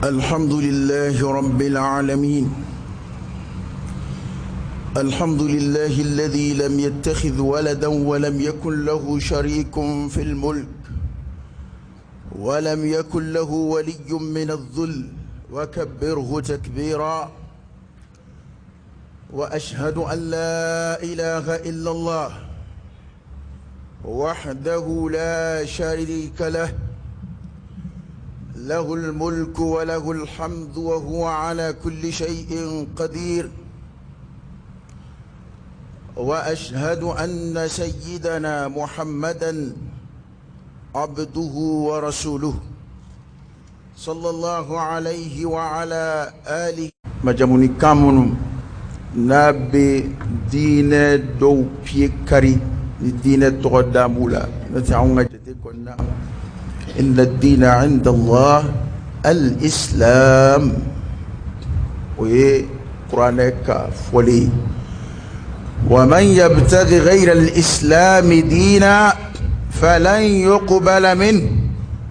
الحمد لله رب العالمين. الحمد لله الذي لم يتخذ ولدا ولم يكن له شريك في الملك ولم يكن له ولي من الذل وكبره تكبيرا. وأشهد أن لا إله إلا الله وحده لا شريك له، له الملك وله الحمد وهو على كل شيء قدير. وأشهد أن سيدنا محمدا عبده ورسوله صلى الله عليه وعلى آله. مجموني كامون نابي دين دو بيكاري دين تقدامولا نتعونا جديكونا إن الدين عند الله الإسلام. وهي قرآنك فولي ومن يبتغي غير الإسلام دينا فلن يقبل منه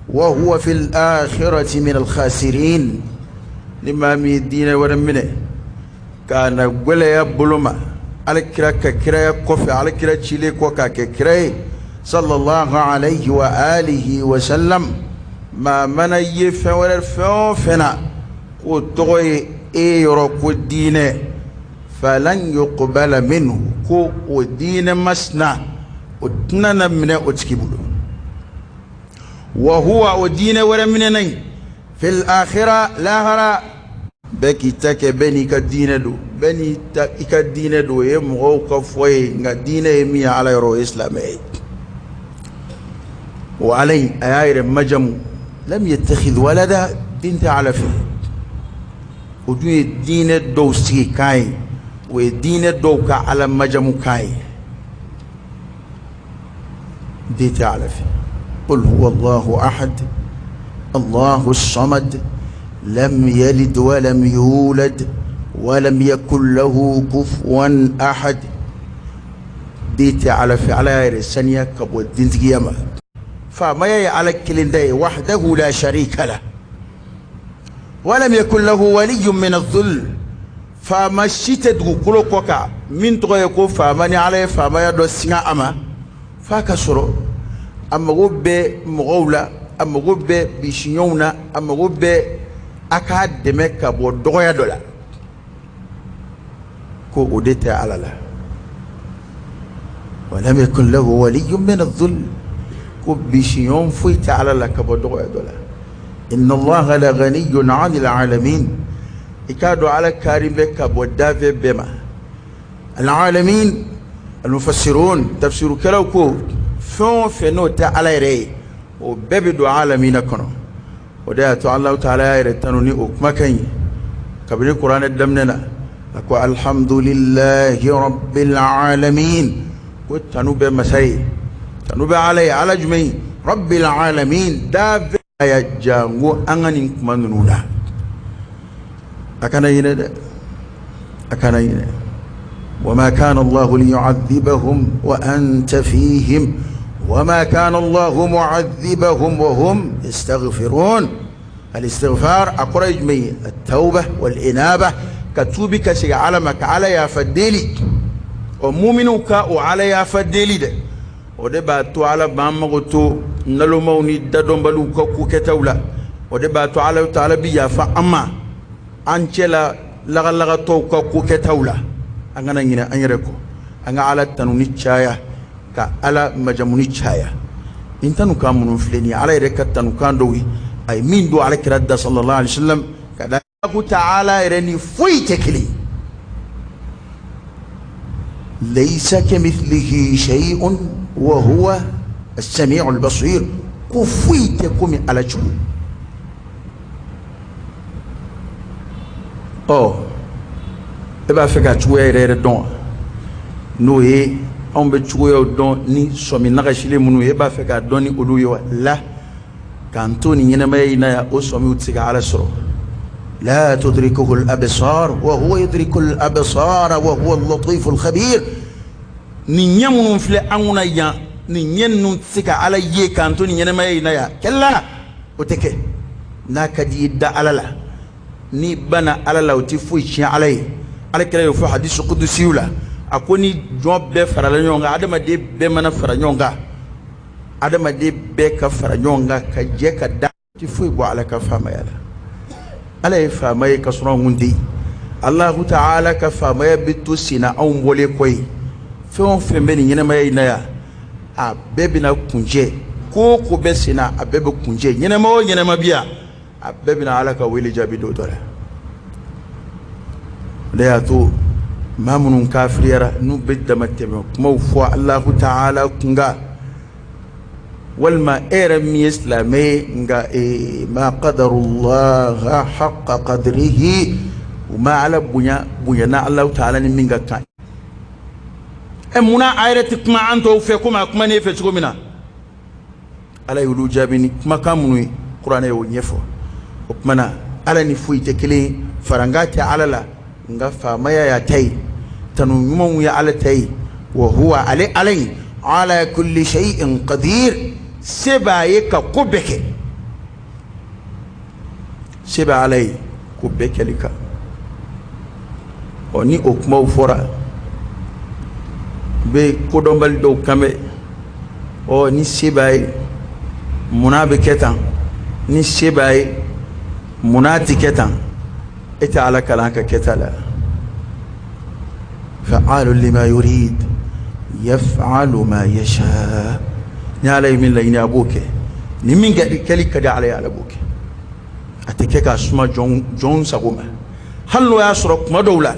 وهو في الآخرة من الخاسرين. لما من الدين ورمنه كان قل يا بلما على كراك كراي كوفي على كرا تشيلي كوكا كراي صلى الله عليه وآله وسلم ما من يفعل فنا وتوي إيرو الدين فلن يقبل منه كو ودين مسنا ودنا من أتكبلو وهو ودين ورمنني في الآخرة لاهرا بكي تك بني كدين دو بني تك كدين دو يمغو كفوي دين يمي على رو إسلامي وعلي أيار مجم لم يتخذ ولدا بنت على فيه ودون الدين دو سي كاي ودين دوكا على مجمو كاي ديت على في قل هو الله أحد الله الصمد لم يلد ولم يولد ولم يكن له كفوا أحد. ديت على في على السنية كبو الدين قيامة فما على كلندي وحده لا شريك له ولم يكن له ولي من الذل. فما شيت دغولو كوكا من تغيكو فماني عليه فما يدو سيغا اما فاكسرو اما غوبي مغولا اما غوبي بيشيونا اما غوبي اكاديميكا بو دوغيا دولا كو اوديتا على لا ولم يكن له ولي من الذل كو بيشيون فويت على لا كبو دوغيا دولا. ان الله لغني عن العالمين إكادو على كريم بك بودافع بما العالمين المفسرون تفسير كلاوكو فون فنو تعالى ري وبيبدو عالمين كنو وده الله تعالى يرتنوني أكمكين قبل القرآن الدمننا أكو الحمد لله رب العالمين وتنوب مساي تنوب على جميع رب العالمين دافع يجانو أنغني كمانونا أكان ينادى وما كان الله ليعذبهم وأنت فيهم وما كان الله معذبهم وهم يستغفرون. الاستغفار أقرأ جميع التوبة والإنابة كتوبك سي علمك على يا فديلي ومؤمنك وعلى يا فديلي ده ودباتو على بامغتو نلو موني دادون بلو كوكو كتولا ودباتو على تعالى بيا فأما أنشلا لغا توكا كوكا تولا أنا نينا أنيركو أنا على تنوني تشايا كعلى مجموني تشايا إنتنو كامونو فلني على ركعة تنو كاندوي أي مين دو على كرادة صلى الله عليه وسلم كذا تعالى يرني فويتكلي ليس كمثله شيء وهو السميع البصير كفويتكم على جهو. eba feka chuwe rere don no ye on be chuwe don ni somi naga shile munu eba feka don ni odu yo la kantoni nyene may na ya o somi utiga ala soro la tudrikuhu al absar wa huwa yudriku al absar wa huwa al latif al khabir. ni nyamunu fle anguna ya ni nyen nun sika ala ye kantoni nyene may na ya kella o teke n'a ka di da Ala la ni bana Ala la o tɛ foyi tiɲɛ Ala ye Ala kɛra y'o fɔ hadisi kudusiw la a ko ni jɔn bɛɛ farala ɲɔgɔn kan adamaden bɛɛ mana fara ɲɔgɔn kan adamaden bɛɛ ka fara ɲɔgɔn kan ka jɛ ka da tɛ foyi bɔ Ala ka faamaya la Ala ye faamaya ka sɔrɔ mun tɛ yen Allahu Ta'ala ka faamaya bɛ to sen na anw bɔlen kɔ ye fɛn o fɛn bɛ nin ɲɛnamaya in na yan a bɛɛ bɛna kuncɛ ko ko bɛ sen na a bɛɛ bɛ kuncɛ ɲɛnama o ɲɛnama bi yan a bɛɛ bɛna Ala ka wele jaabi dɔ dɔ la o de y'a to maa minnu kafiriyara n'u bɛ damatɛmɛ kumaw fɔ Allahu Ta'ala kunga walima e yɛrɛ min ye silamɛ ye nka ma qadarullaha haqqa qadrihi u ma Ala bonyana Allahu Ta'ala ni min ka kan munna a yɛrɛ tɛ kuma an tɔw fɛ komi a kuma ne fɛ cogo min na Ala y'olu jaabi ni kumakan minnu ye kuranɛ y'o ɲɛfɔ o tuma na Ala ni foyi tɛ kelen ye faranga tɛ Ala la nka faamaya y'a ta ye tanu ɲumanw ye Ala ta ye wa huwa Ala ye ala kulli shay'in qadir se b'a ye ka ko bɛɛ kɛ se bɛ Ala ye ko bɛɛ kɛli kan ni o kumaw fɔra bɛ kodɔnbali dɔw kan bɛ ni se b'a ye munna bɛ kɛ tan ni se b'a ye munna tɛ kɛ tan e tɛ Ala kalan ka kɛta la fa'alu lima yurid yaf'alu ma yasha ni Ala ye min laɲini a b'o kɛ ni min kɛli ka di Ala ye Ala b'o kɛ a tɛ kɛ k'a suma jɔn sago ma hali n'o y'a sɔrɔ kuma dɔw la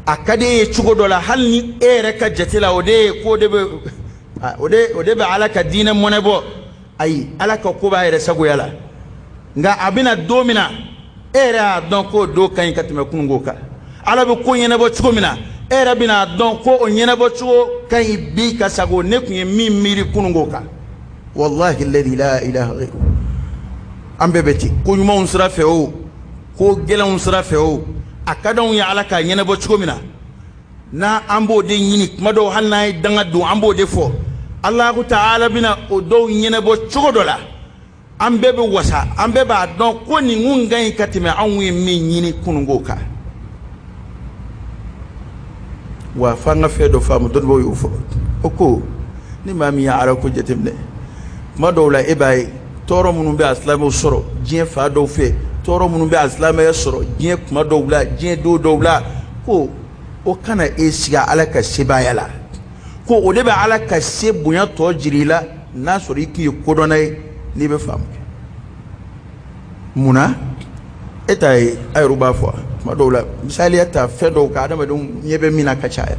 a ka di e ye cogo dɔ la hali ni e yɛrɛ ka jate la o de bɛ Ala ka diinɛ mɔnɛ bɔ ayi Ala ka ko b'a yɛrɛ sagoya la nka a bɛna don min na e yɛrɛ y'a dɔn k'o don ka ɲi ka tɛmɛ kununko kan Ala bɛ ko ɲɛnabɔ cogo min na e yɛrɛ bɛna dɔn ko o ɲɛnabɔ cogo ka ɲi bi ka sago ne tun ye min miiri kununko kan wallahi alladhi la ilaha ghayruhu an bɛɛ bɛ ten ko ɲumanw sira fɛ o ko gɛlɛnw sira fɛ o a ka d'anw ye Ala ka ɲɛnabɔ cogo min na an b'o de ɲini kuma dɔw hali n'an ye danga don an b'o de fɔ Allahu Ta'ala bɛna o dɔw ɲɛnabɔ cogo dɔ la an bɛɛ bɛ wasa an bɛɛ b'a dɔn ko nin kun ka ɲi ka tɛmɛ anw ye min ɲini kununko kan wa f'an ka fɛn dɔ faamu dɔnnibaw y'o fɔ o ko ni maa min ye Ala ko jateminɛ kuma dɔw la e b'a ye tɔɔrɔ minnu bɛ alisilamɛw sɔrɔ diɲɛ fan dɔw fɛ tɔɔrɔ minnu bɛ alisilamɛya sɔrɔ diɲɛ kuma dɔw la diɲɛ don dɔw la ko o kana e sigi Ala ka sebaaya la ko o de bɛ Ala ka se bonya tɔ jira i la n'a sɔrɔ i tun ye kodɔnna ye n'i bɛ faamu kɛ munna e t'a ye a yɛrɛw b'a fɔ kuma dɔw la misaliya ta fɛn dɔw kan adamadenw ɲɛ bɛ min na ka caya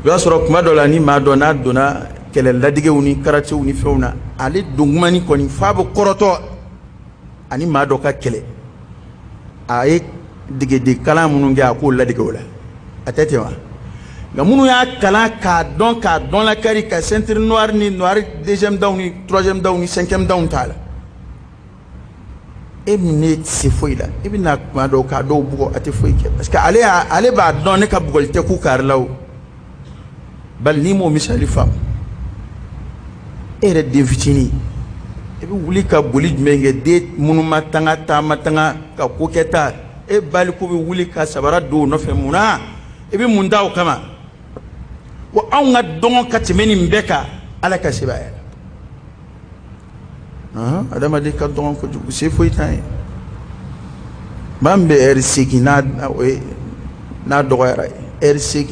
o y'a sɔrɔ kuma dɔw la ni maa dɔ n'a donna kɛlɛ ladigew ni karatew ni fɛnw na ale don kuma ni kɔni f'a bɛ kɔrɔtɔ ani maa dɔ ka kɛlɛ a ye degeden kalan minnu kɛ a k'o ladege o la a tɛ tɛmɛ nka minnu y'a kalan k'a dɔn lakari ka ceinture noire ni noire deuxième daw ni troisième daw ni cinquième daw t'a la e min ne tɛ se foyi la e bɛ na kuma dɔw k'a dɔw bugɔ a tɛ foyi kɛ parce que ale b'a dɔn ne ka bugɔli tɛ k'u kari la o bali n'i m'o misali faamu e yɛrɛ den fitinin e bɛ wuli ka boli jumɛn kɛ den minnu ma tanga taama tanga ka ko kɛ ta e baliku bɛ wuli ka sabara don o nɔfɛ munna e bɛ mun da o kama wa anw ka dɔngɔ ka tɛmɛ nin bɛɛ kan Ala ka sebaaya la adamaden ka dɔngɔ kojugu se foyi t'an ye maa min bɛ ɛri 8 n'a dɔgɔyara ɛri 8 ɛri 6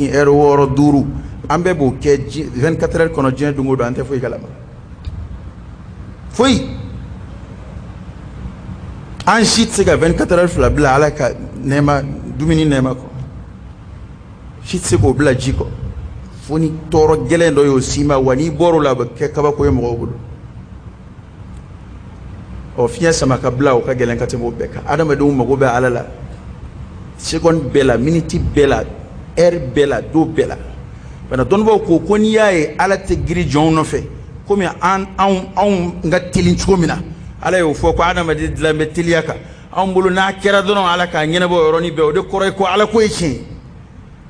5 an bɛɛ b'o kɛ 24 heures kɔnɔ diɲɛ don o don an tɛ foyi kalama foyi an si tɛ se ka 24 heures fila bila Ala ka nɛɛma dumuni nɛɛma kɔ si tɛ se k'o bila ji kɔ fo ni tɔɔrɔ gɛlɛn dɔ y'o s'i ma wa n'i bɔr'o la a bɛ kɛ kabako ye mɔgɔw bolo fiɲɛ sama ka bila o ka gɛlɛn ka tɛmɛ o bɛɛ kan adamadenw mago bɛ Ala la seconde bɛɛ la minute bɛɛ la heure bɛɛ la don bɛɛ la bana dɔnnibaw ko n'i y'a ye Ala tɛ giri jɔnw nɔfɛ komi anw ka teli cogo min na Ala y'o fɔ ko adamaden dilan bɛ teliya kan anw bolo n'a kɛra dɔrɔn Ala k'a ɲɛnabɔ o yɔrɔnin bɛɛ o de kɔrɔ ye ko Ala ko ye tiɲɛ ye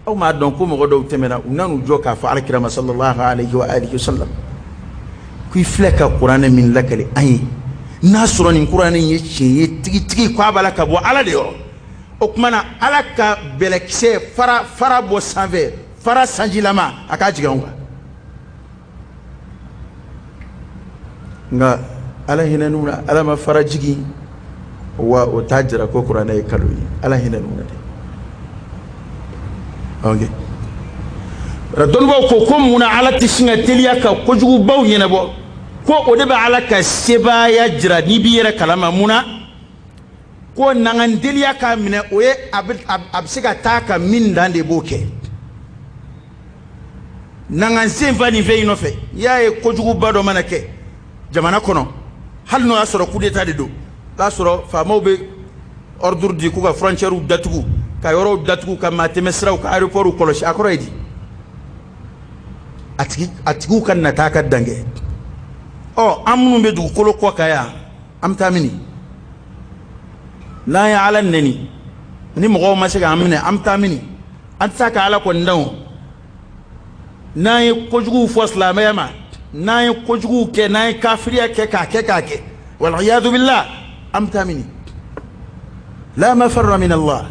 aw m'a dɔn ko mɔgɔ dɔw tɛmɛna u nan'u jɔ k'a fɔ Alakira sallallahu alayhi wa alihi wa sallam ko i filɛ ka kuranɛ min lakale an ye nasro nin qur'ani ye tiɲɛ tigi ko abala ka bɔ ala de yɔrɔ o kumana ala ka bɛlɛkisɛ fara bɔ sanfɛ fara sanjilama a ka jigin kan nga ala hinɛ nuna ala ma fara jigi wa o t'a jira ko qur'ani ye kalo ye ala hinɛ nuna de ok dɔnnibaw ko munna ala tɛ sin ka teliya ka kojugubaw ɲɛnabɔ ko o de bɛ ala ka sebaaya jira n'i b'i yɛrɛ kalama munna ko n'an teliya k'a minɛ o ye a bɛ se ka taa ka min dan de b'o kɛ n'an sen fa nin fɛn in nɔfɛ i y'a ye kojuguba dɔ mana kɛ jamana kɔnɔ hali n'o y'a sɔrɔ coup d'état de don o y'a sɔrɔ faamaw bɛ ordre di k'u ka frontières datugu ka yɔrɔw datugu ka maatɛmɛsiraw ka aéroports kɔlɔsi a kɔrɔ ye di a tigiw ka nata ka dan kɛ an minnu bɛ dugukolo kɔ kan yan an bɛ taa mini n'an ye ala nɛni ni mɔgɔw ma se k'an minɛ an bɛ taa mini an tɛ se ka ala kɔni dan o n'an ye kojuguw fɔ silamɛya ma n'an ye kojuguw kɛ n'an ye kafiriya kɛ k'a kɛ waliyadu billah an bɛ taa mini la mafarra min Allah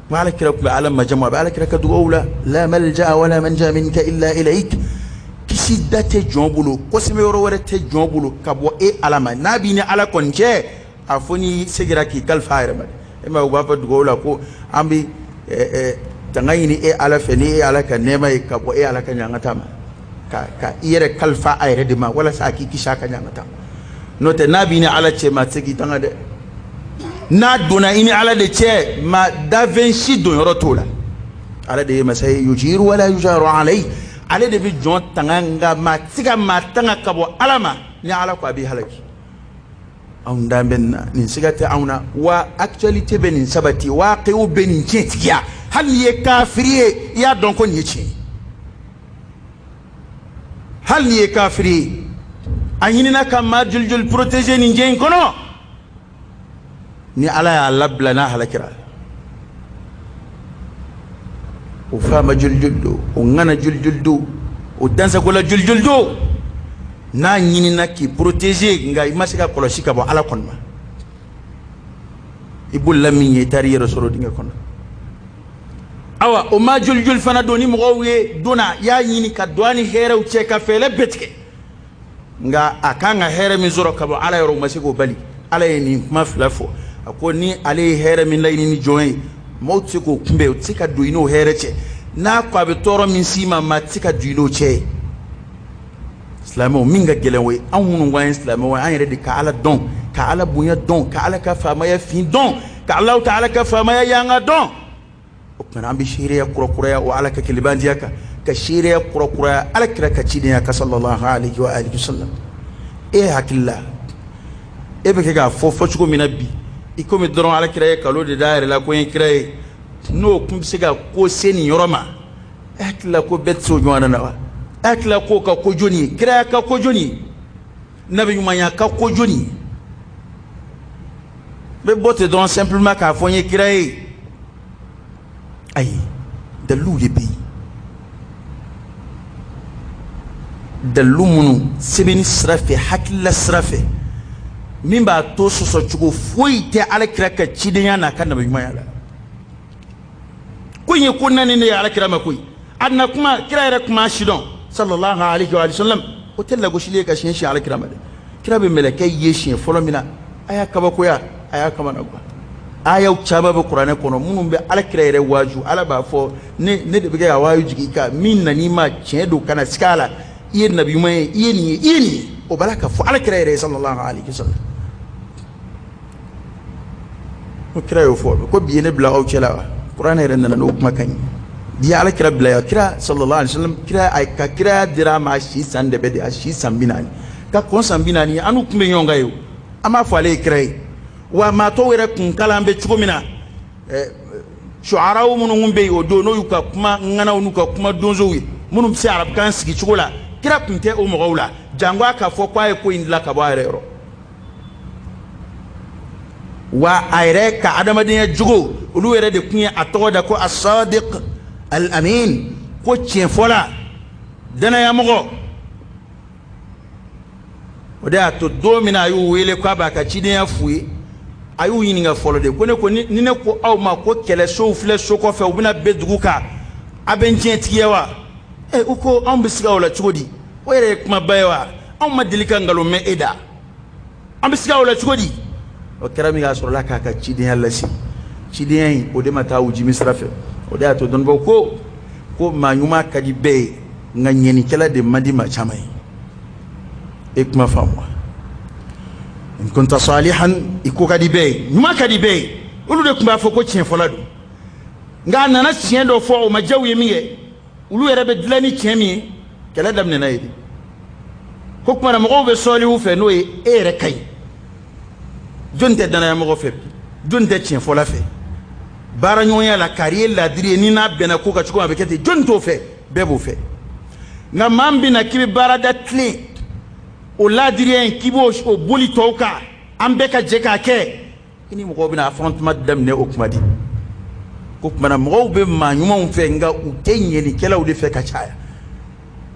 وعلى كده على ما جمع على كده كدولا لا ملجأ ولا منجا منك إلا إليك كسي دات جنبلو قسم يورورت جنبلو كبو على ما نبيني على كونجة أفوني سجراكي كالفاير ما إما هو بابا دولا كو أمبي تنايني على فني على كنيمة كبو على كنيانغتام ka iyere kalfa ayre de ma wala sa ki kishaka nyangata note nabini ala chema tseki tanga de na dona ini ala de che ma davenshi don yoro tola ala de masay yujiru wala yujaru alai ala de bi jon tanga ma tiga ma tanga kabo alama ni ala ko abi halaki on damben ni sigate auna wa actualité benin sabati wa qew benin tiya hal ye kafiriye ya don ko ni chi hal ni kafiri anyina kama juljul protéger ni ngen kono ni ala ya labla na halakira o fama juljuldo o ngana juljuldo o dansa ko la juljuldo na nyina ki protéger nga imasika koloshika bo ala konma ibul lamin tari rasulu dinga kono awa o ma juljul fana doni mogowe dona ya nyini ka douani here u cheka fele betke nga akanga here min zoro kabo ala yoro masiko bali ala ni maflafo akoni ale here min layni ni joy mawti ko kumbe tika duino here che na kwa be toro min sima matika duino che islamo minga gelenwe anwunu wa islamo wa anyere de ka ala don ka ala bunya don ka ala ka fama ya fin don ka allah ta'ala ka fama ya yanga don okana ambi shiriya kurakura wa ala ka kilibandiya ka shiriya kurakura ala kira ka cidiya ka sallallahu alaihi wa alihi wasallam hakilla be ka fofo chugo minabi ikomi doron ala kira ka lo de daire la ko kira no kum siga ko seni yoroma hakilla ko betso jwana na hakilla ko ka ko joni kira ka ko joni nabi manya ka ko joni be bote don simplement ka fonye kira ay dalu lebi dalu munu sebeni srafe hakilla srafe mimba to soso chugo foite ala kira ka cidenya na kan nabi mayala kunye kunani ne ala kira makoy adna kuma kira yare kuma shidon sallallahu alaihi wa sallam hotella goshile ka shin shi ala kira made kira be meleke yeshin folomina aya kabakoya aya kamana gwa ayaw chaba be qur'ane kono munum be ala kira yare waju ala ba fo ne de be ga wayu jigi ka min na ni ma chedo kana skala iye nabi may iye o balaka fo ala kira yare sallallahu alaihi wasallam o kira yo fo ko biye ne bla o chela qur'ane yare nan no kuma kan di ala kira bla ya kira sallallahu alaihi wasallam kira ay ka kira dira ma shi sande be de shi sambinani ka kon sambinani anu kumbe nyonga yo ama fo ale kira wa ma to were kun kalambe chugomina shuara munun be o do no yuka kuma ngana unuka kuma donzo wi munum si arab kan sigi chugola kira kunte o mogawla jangwa ka fo kwa ko indla ka ba rero wa ayre ka adama de jugo ulu were de kunya atoda ko as-sadiq al-amin ko chien fola dana ya mogo o de a to do mina ayu wele kwa ba ka chide afue ayu yini nga folo de ko ne ko ni ne ko aw ma ko kele so fle so ko fe obina bedugu ka abenje tiyewa uko an bisiga wala chugodi o yere kuma bayewa an ma dilika ngalo me eda an bisiga wala chugodi o kerami ga soro la ka ka chide yalla si chide yin o de mata wuji misrafe o de a to don bo ko ma nyuma kadi be nga nyeni kala de madi ma chamai ikma famwa in kunta salihan iko kadi be nyuma kadi be ulu de kuma fo ko chien folado nga nana chien do fo o ma jawiye miye ulu yere be dilani chien mi kala damne na yidi ko kuma na mo be solihu fe no e ere kay jonte dana ya mo fe jonte chien fola fe bara nyonya la carrière la dire ni na bena ko ka chiko abekete jonto fe bebo fe nga mambi na kibi bara da clé o la dire kibo o boli toka ambeka jeka ke ini mo bina affrontement damne o kuma di ko kuma na mo be ma nyuma fe nga u kenye ni kela u de fe ka chaya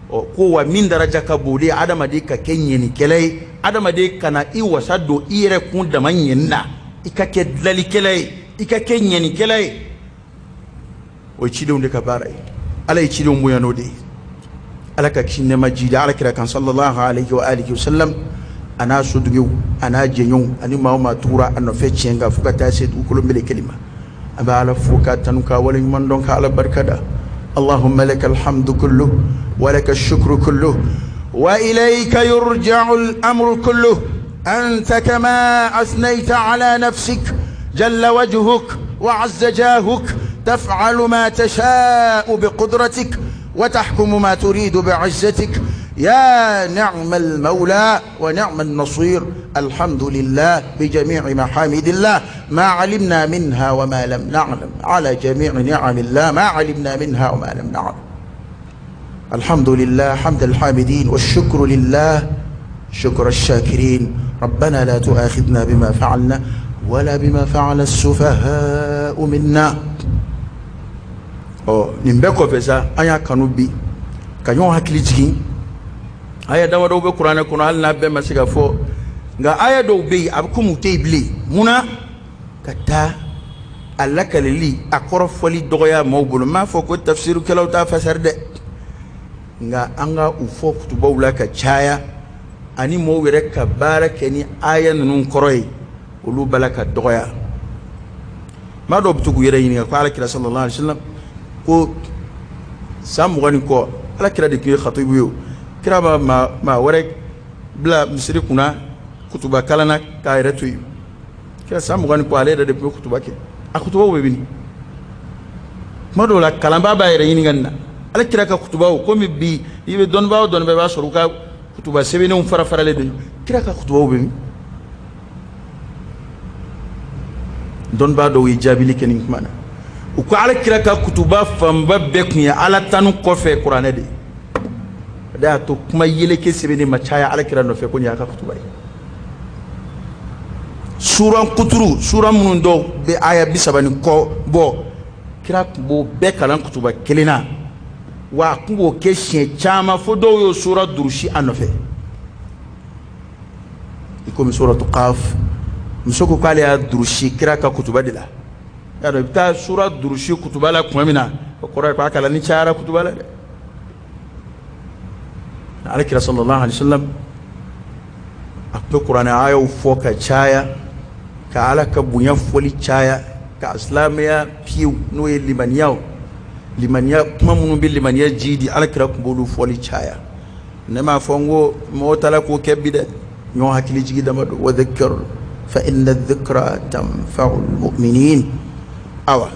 o ko wa min daraja ka boli adama de ka kenye ni kelai adama de kana i wasado ire kun da manyenna ikake dlali kelai ikake nyeni kelai o chido de ka bara ala chido mo yano de alaka kinne majidi alakira kan sallallahu alaihi wa alihi wasallam ana sudugu ana jenyon ani ma tura an fe cenga fuka ta se du kulum bele kalima aba ala fuka tanuka wala man don ka ala barkada allahumma lakal hamdu kullu wa lakal shukru kullu wa ilayka yurja'u al-amru kullu anta kama asnayta ala nafsik jalla wajhuk wa 'azza jahuk taf'alu ma tasha'u biqudratik وتحكم ما تريد بعزتك يا نعم المولى ونعم النصير الحمد لله بجميع محامد الله ما علمنا منها وما لم نعلم على جميع نعم الله ما علمنا منها وما لم نعلم الحمد لله حمد الحامدين والشكر لله شكر الشاكرين ربنا لا تؤاخذنا بما فعلنا ولا بما فعل السفهاء منا nimbeko pesa aya kanubi kanyo hakili jigi aya dawa do be qur'ana kuno hal na be masiga fo nga aya do be abkumu tebli muna kata allaka lili akoro foli dogoya mawbul ma fo ko tafsiru kalaw ta fasarde nga anga ufo kutuba ulaka chaya ani mo were ka barake ni aya nun koroy ulu balaka dogoya ma do butugu yere yini ko ala kira sallallahu alaihi wasallam ko sam woni ko ala kira de ki khatibu yo kira ma wore bla misri kuna kutuba kalana kairatu yo kira sam woni ko ale de kutuba ke akutuba we bin mado la kalamba ba yere yini ganna ala kira ka kutuba ko mi bi yibe don be ba soruka kutuba sebene um fara le de kira ka kutuba we bin don ba do wi jabili kenin mana uko ala kira ka kutuba famba bekunya ala tanu kofe qur'ane de da to kuma yele ke sebeni machaya ala kira no fe ko nya ka kutuba suran kuturu suran munun do be aya bisabani ko bo kira bo be kalan kutuba kelina wa kubo ke shen chama fodo yo sura durushi anofe iko mi suratu qaf misoko kale ya durushi kira ka kutuba dila ya do bita sura durushi kutuba la kumina ko qur'an pa kala ni chara kutuba la de alayhi sallallahu alaihi wasallam akto qur'an ayo foka chaya ka alaka bunya foli chaya ka islamiya piu no limaniya kuma munu bil limaniya jidi alakira kumbulu foli chaya nema fongo motala ko kebide nyo hakili jigi dama do wa dhakkar fa inna adh-dhikra tanfa'u al-mu'minin awa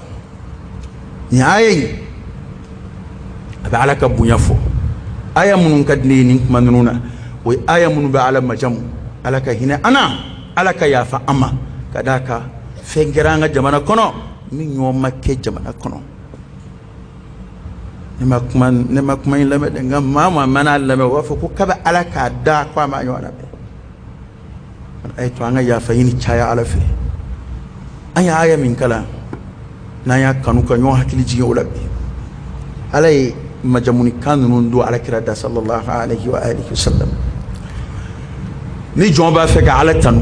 ni ayi aba alaka bunya fo aya munun kadni ni kuma nuna we aya munu ba ala majamu alaka hina ana alaka yafa ama kadaka fengeranga jamana kono min nyoma ke jamana kono nema kuma lame de ngam mama mana lame wa fo ko kaba alaka da kwa ma yona be ay to anga yafa yini chaya ala fe aya min kala na ya kanu kan yo hakili jige ulabi alay majamuni kanun do ala kirada sallallahu alaihi wa alihi wasallam ni jɔn b'a fɛ ka ala tanu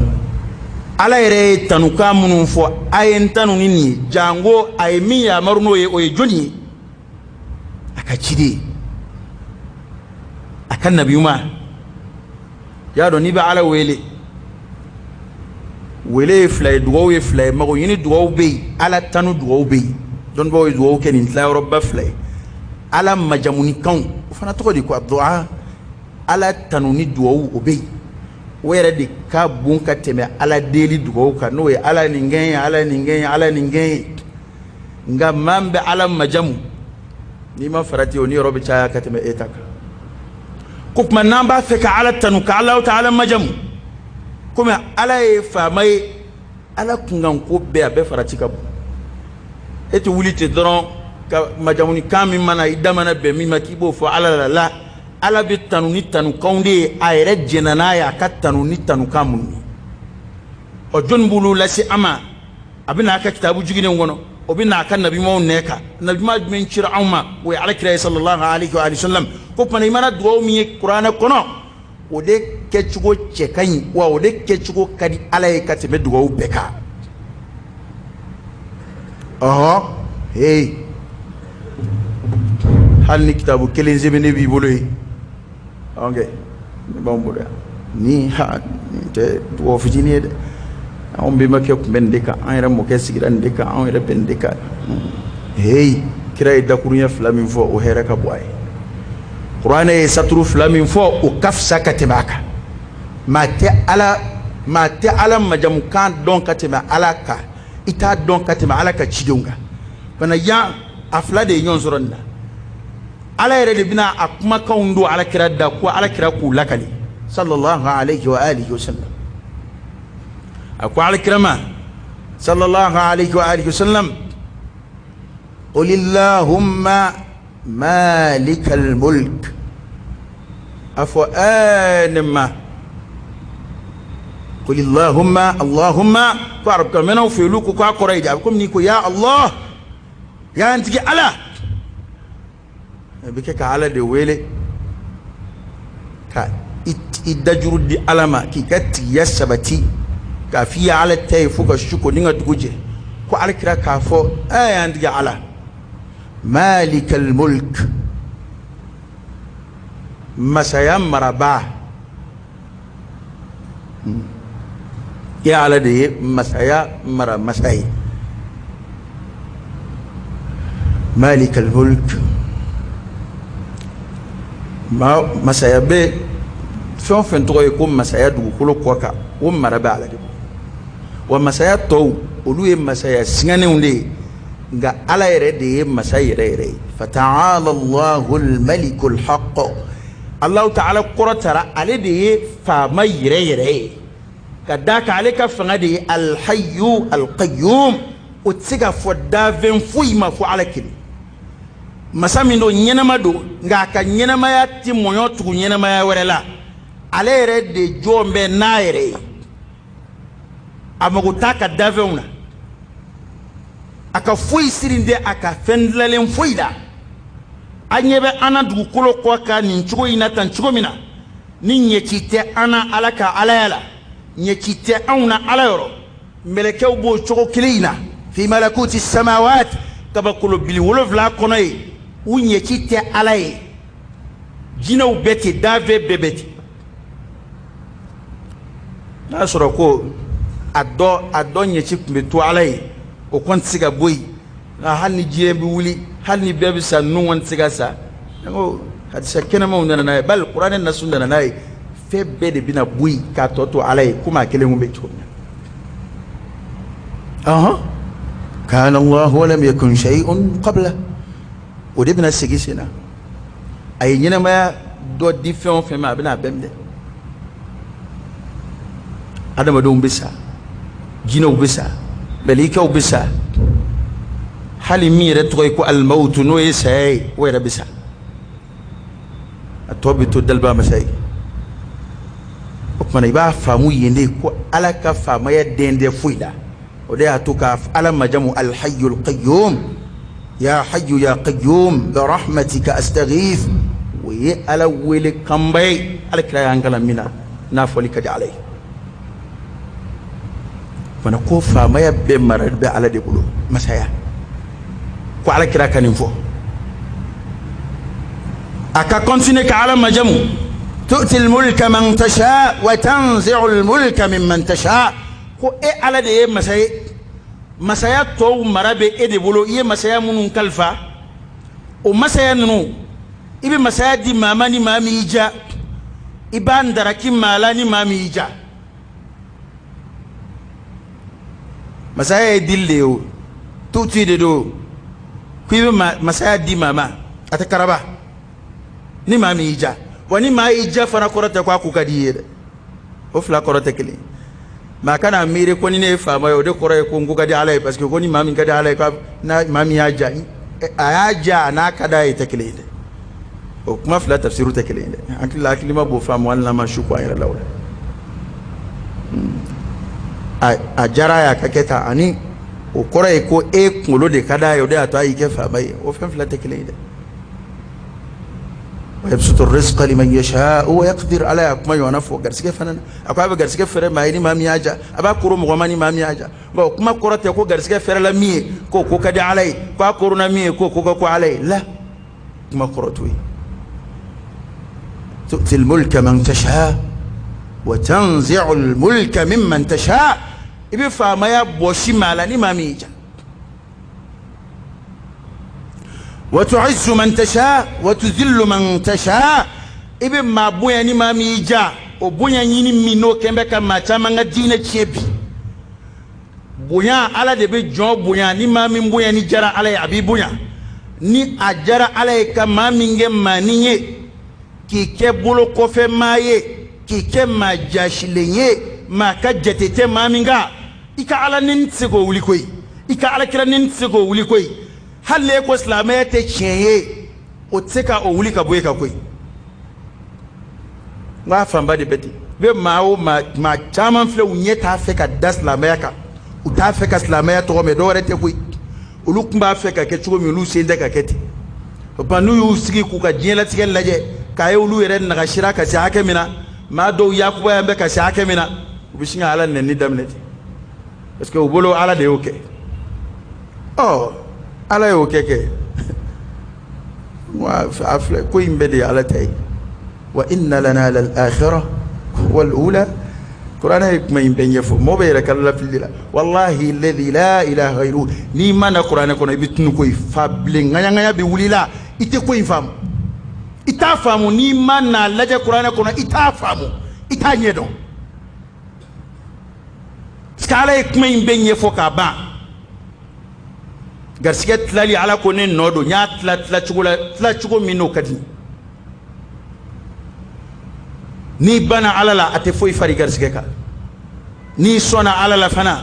ala yɛrɛ ye tanukan minnu fɔ a ye n tanu ni nin ye jango a ye min yamaru n'o ye o ye jɔnni ye a ka ciden a ka nabiyuma y'a dɔn n'i bɛ ala wele wele ye fila ye dugawu ye fila ye mago ɲini dugawu bɛ yen ala tanu dugawu bɛ yen dɔnnibaaw ye dugawu kɛ nin tilayɔrɔba fila ye ala majamunikanw o fana tɔgɔ de ko duwa ala tanu ni dugawu o bɛ yen o yɛrɛ de ka bon ka tɛmɛ ala deli dugawu kan n'o ye ala nin kɛ n ye ala nin kɛ n ye ala nin kɛ n ye nka maa min bɛ ala majamu n'i ma farati o ni yɔrɔ bɛ caya ka tɛmɛ e ta kan ko tuma n'an b'a fɛ ka ala tanu ka ala ta ala majamu komi ala ye faama ye ala kunkanko bɛɛ a bɛɛ farati ka bon e tɛ wuli ten dɔrɔn ka majamunikan min mana i da mana bɛn min ma k'i b'o fɔ ala la ala bɛ tanu ni tanukanw de ye a yɛrɛ jɛnna n'a ye a ka tanu ni tanukan minnu ye ɔ jɔnni b'olu lase an ma a bɛ n'a ka kitabu jiginnenw kɔnɔ o bɛ n'a ka nabiɲumanw nɛ kan nabiɲuman jumɛn cira anw ma o ye alakira ye sallallahu alaihi wa sallam ko tuma i mana dugawu min ye kuranɛ kɔnɔ o de kɛcogo cɛ ka ɲi wa o de kɛcogo ka di ala ye ka tɛmɛ dugawu bɛɛ kan ɔhɔ hey hali ni kitabu kelen sɛbɛnnen b'i bolo ye ok ne b'anw bolo yan ni tɛ dugawu fitinin ye dɛ anw bɛnbakɛ tun bɛ nin de kan an yɛrɛ mɔkɛ sigira nin de kan anw yɛrɛ bɛ nin de kan hey kira ye dakuruɲɛ fila min fɔ o hɛrɛ ka bɔ a ye kuranɛ ye saturu fila min fɔ o ka fisa ka tɛmɛ a kan maa tɛ ala majamukan dɔn ka tɛmɛ ala kan i t'a dɔn ka tɛmɛ ala ka cidenw kan fana yan a fila de ye ɲɔgɔn sɔrɔ nin na ala yɛrɛ de bɛna a kumakanw don alakira da ko alakira k'u lakali sallallahu alaihi wa alihi wa sallam a ko alakira ma sallallahu alaihi wa alihi wa sallam qul illahumma malikal mulk a fɔ ne ma qul allahumma ko arabukamenaw fɛ olu ko k'a kɔrɔ ye de a bɛ komi n'i ko ya allah y'an tigi ala bɛ kɛ ka ala de wele ka i dajuru di ala ma k'i ka tigiya sabati k'a f'i ye ala ta ye fo ka su ko ni ka dugu jɛ ko alakira k'a fɔ y'an tigi ala malikal mulk masaya marabaa i ala de ye masaya mara masa ye malikal mulk masaya bɛ fɛn o fɛn tɔgɔ ye ko masaya dugukolo kɔ kan o mara bɛ ala de bolo wa masaya tɔw olu ye masaya siŋanenw de ye nka ala yɛrɛ de ye masa yɛrɛ yɛrɛ ye fata'ala allahul malikul haqq alahu ta'ala kɔrɔtara ale de ye faama yɛrɛ yɛrɛ ye ka d'a kan ale ka fanga de ye alhayyu alqayyum o tɛ se ka fɔ dafɛn foyi ma fɔ ala kelen masa min don ɲɛnama don nka a ka ɲɛnamaya tɛ mɔɲɔ tugu ɲɛnamaya wɛrɛ la ale yɛrɛ de jɔn bɛ n'a yɛrɛ ye a mago t'a ka dafɛnw na a ka foyi siri tɛ a ka fɛn dilanlen foyi la a ɲɛ bɛ an na dugukolo kɔ kan nin cogo in na tan cogo min na ni ɲɛci tɛ an na ala ka alaya la ɲɛci tɛ anw na ala yɔrɔ mɛlɛkɛw b'o cogo kelen in na fi malakuti samawat kabakolo bili 7 kɔnɔ ye u ɲɛci tɛ ala ye jinɛw bɛɛ ten dafɛ bɛɛ bɛ ten n'a sɔrɔ ko a dɔ ɲɛci tun bɛ to ala ye o kɔni tɛ se ka bɔ yen nka hali ni diɲɛ bɛ wuli hali ni bɛɛ bɛ sa ninnu kɔni tɛ se ka sa ne ko hadisa kɛnɛmaw nana n'a ye bali kuranɛ nasu nana n'a ye fɛn bɛɛ de bɛna bɔ yen k'a tɔ to ala ye komi a kelen kun bɛ cogo min na kana Allah wa lam yakun shay'un qabla o de bɛna segin sen na a ye ɲɛnamaya dɔ di fɛn o fɛn ma a bɛna a bɛɛ minɛ adamadenw bɛ sa jinɛw bɛ sa mɛlɛkɛw bɛ sa hali min yɛrɛ tɔgɔ ye ko alimawutu n'o ye saya ye o yɛrɛ bɛ sa a tɔ bɛ to daliba masa ye o kumana i b'a faamu yen de ko ala ka faamaya den tɛ foyi la o de y'a to ka ala majamu alhayyul qayyum ya hayyu ya qayyum bi rahmatika astaghith o ye ala wele kanba ye alakira y'an kalan min na n'a fɔli ka di ala ye mana ko faamaya be marar be ala de bulu masaya ko ala kira kanin fo aka continue ka ala majamu tu'ti al-mulka man tasha wa tanzi'u al-mulka mimman tasha ko e ala de masaya to marabe e de bulu ye masaya munun kalfa o masaya nunu ibe masaya di mama ni mami ija iban daraki mala ni mami ija masaya dille o tuti de do kuibe masaya di mama atakaraba ni mami ija wani ma ija fana korota kwa ku kadiye o fla korota kele ma kana mire ko ni ne fama yo de koroy ko nguga di alay parce que ko ni mami kadi alay ko na mami aja ayaja na kada ite kele o kuma fla tafsiru te kele akila akilima bo fama wala ma shukwa ira lawla a jara ya kaketa ani o koroy ko e kulo de kada yo de ato ayi ke fama o fen fla te kele ويبسط الرزق لمن يشاء ويقدر على ما ينفع غرسكه فنن اكو غرسكه فر ما يني مامي اجا ابا كورو مغماني مامي اجا بو كما كورته كو غرسكه فر لا مي كو كدي علي كو كورونا مي كو علي لا كما كورتوي تؤتي الملك من تشاء وتنزع الملك ممن تشاء ابي فما يا بوشي مالاني مامي اجا وتعز من تشاء وتذل من تشاء ابن ما بويا ني ما ميجا او بويا ني مينو كمبه كما تامanga dina chebi bouya ala de be jon bouya ni ma min bouya ni jara ala ya bi bouya ni ajara ala ka ma minge maniye ki ke bolo ko fe maye ki ke ma jashilenye ma ka jetete ma minga ika ala nin tsego wuli koy ika ala kira nin tsego wuli koy halle ko islamaya te cheye o tseka o wuli ka boye ka koy nga famba de beti be mawo ma chaman fle unye ta feka das islamaya ka u ta feka islamaya to me do rete koy ulu kumba feka ke chugo mi ulu sende ka keti pa nu yu sigi ku ka jela tigen laje kay ulu yere na shira ka sa hake mina ma do yakuba yambe ka sa hake mina ubishinga ala ne ni damneti parce que ubolo ala de oke oh ala yo keke wa afla ko imbede ala tay wa inna lana lal akhirah wal ula qur'ana ma imbenye fo mo be rakalla filila wallahi alladhi la ilaha ghayru ni mana qur'ana kono ibitnu ko fable nganya be wulila ite ko infam ita famu ni mana laje qur'ana kono ita famu ita nyedo skala ma imbenye fo ka ba garsiget lali ala ko ne nodo nya tla chugo mino kadi ni bana ala la ate foi fari garsige ka ni sona ala la fana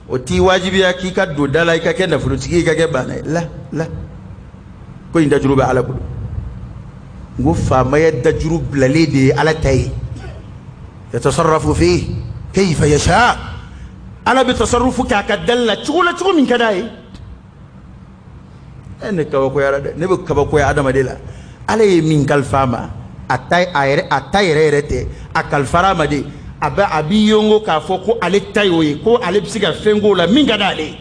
o ti wajibi ya ki ka do dala ka kenda fulu tigi ka ke bana la ko inda juruba ala ko ngo fa may dajru blalidi ala tay yatasarrafu fi kayfa yasha ala bi tasarrufu ka kadalla chugo min kadai ene ka ko yara de ne be ka ko ya adama de la ala ye min kalfama atay rete akalfara ma de aba abi yongo ka fo ko ale tayoye ko ale bisiga fengo la min gada ale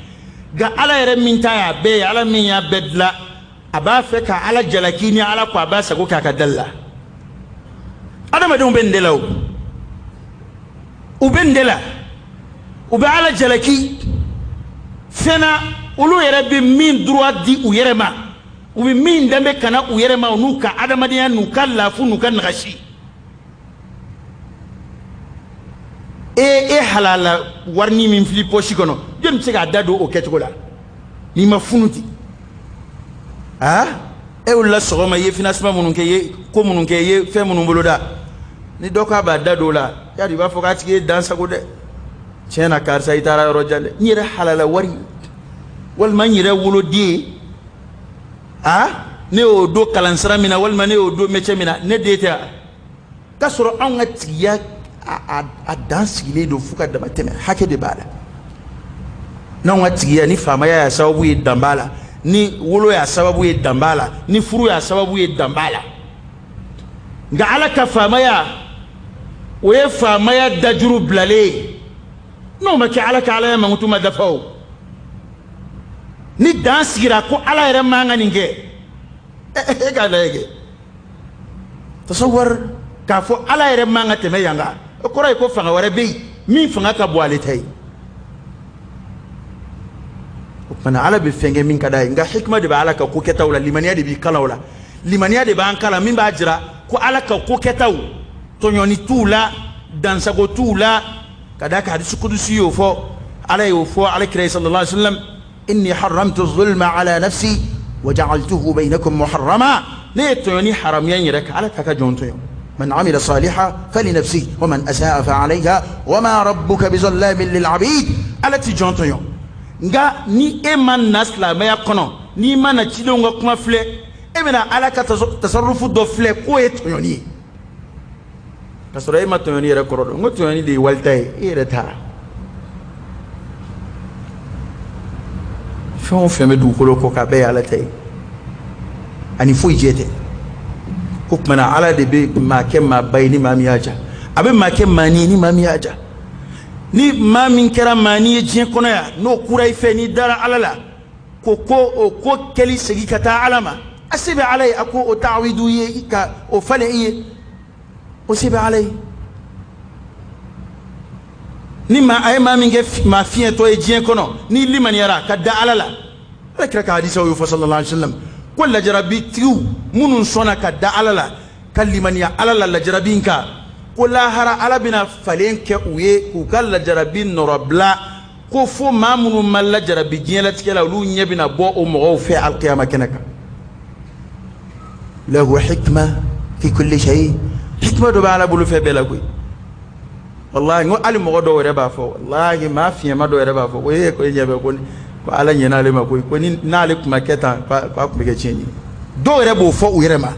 ga ala yere min taya be ala min ya bedla aba fe ka ala jalakini ala ko aba sago ka kadalla adama de ubendela ube ala jalaki fena ulu yere bi min droit di u yere ma u bi min dambe kana u yere ma nu ka adamadiya nu ka lafu nu ka nagashi e halala warni min fili poshi kono jëm ci ga dado o ketugo la ni ma funuti e wala sogoma ye financement munun ke ye ko munun ke ye fe munun boloda ni doka ba dado la ya di ba fokati ke dansa go de chena karsa itara rojale nyire halala wari wal man yire wolo die ne o do kalansara mina wal man ne o do meche mina ne deta kasoro an ngatiya a dansigile do fuka da mateme hake de bala na ngatiya ni fama ya sababu ye dambala ni wolo ya sababu ye dambala ni furu ya sababu ye dambala nga ala ka fama ya o ye fama ya dajuru blale no ma ki ala ka ala ma ngutuma dafaw ni dan sigira ko ala yɛrɛ man ka nin kɛ e ka lajɛ tasawwar k'a fɔ ala yɛrɛ man ka tɛmɛ yan kan o kɔrɔ ye ko fanga wɛrɛ bɛ yen min fanga ka bon ale ta ye o kumana ala bɛ fɛn kɛ min ka d'a ye nka hikima de bɛ ala ka ko kɛtaw la limaniya de b'i kala o la limaniya de b'an kala min b'a jira ko ala ka ko kɛtaw tɔɲɔni t'u la dansago t'u la ka d'a kan hadisi kudusi y'o fɔ ala y'o fɔ ala kira sallallahu alaihi wasallam inni haramtu zulma ala nafsi wa ja'altuhu bainakum muharrama ne ye tɔɲɔni haramiya n yɛrɛ kan ala t'a ka jɔn tɔɲɔ من عمل صالحا فلنفسه ومن أساء فعليها وما ربك بظلام للعبيد على تجانتو يوم nga ni e man nasla maya kono ni mana chido nga kuma fle e mena ala ka tasarrufu do fle ko e toyoni kasoro e ma toyoni re korodo ngo toyoni de waltay e re ta fon feme du ko ko ka be ala tay ani fo jete ko mana ala de be ma ke ma bayni ma miyaja abe ma ke mani ni ma miyaja ni ma min kɛra mani ye diɲɛ kɔnɔ ya n'o kura i fɛ ni dara ala la ko o ko kɛli segi ka taa ala ma a se bɛ ala ye a ko o ta'awidu ye ka o falen i ye o se bɛ ala ye ni a ye maa min kɛ maa fiɲɛtɔ ye diɲɛ kɔnɔ ni limaniyara ka da ala la ala kira ka hadisaw y'o fɔ sallallahu alaihi wa sallam ko lajarabitigiw minnu sɔnna ka da ala la ka limaniya ala la lajarabi in kan ko lahara ala bina falen kɛ u ye k'u ka lajarabi nɔrɔbila ko fo maa minnu ma lajarabi diɲɛlatigɛ la olu ɲɛ bina bɔ o mɔgɔw fɛ alikiyama kɛnɛ kan lahu hikma fi kulli shay hikma dɔ bɛ ala bolo fɛn bɛɛ la koyi wallahi n ko hali mɔgɔ dɔw yɛrɛ b'a fɔ wallahi maa fiɲɛma dɔw yɛrɛ b'a fɔ ko ko e ɲɛ bɛ ko ala ɲɛna ale ma koyi ko ni n'ale tun ma kɛ tan k'a tun bɛ kɛ tiɲɛni dɔw yɛrɛ b'o fɔ u yɛrɛ ma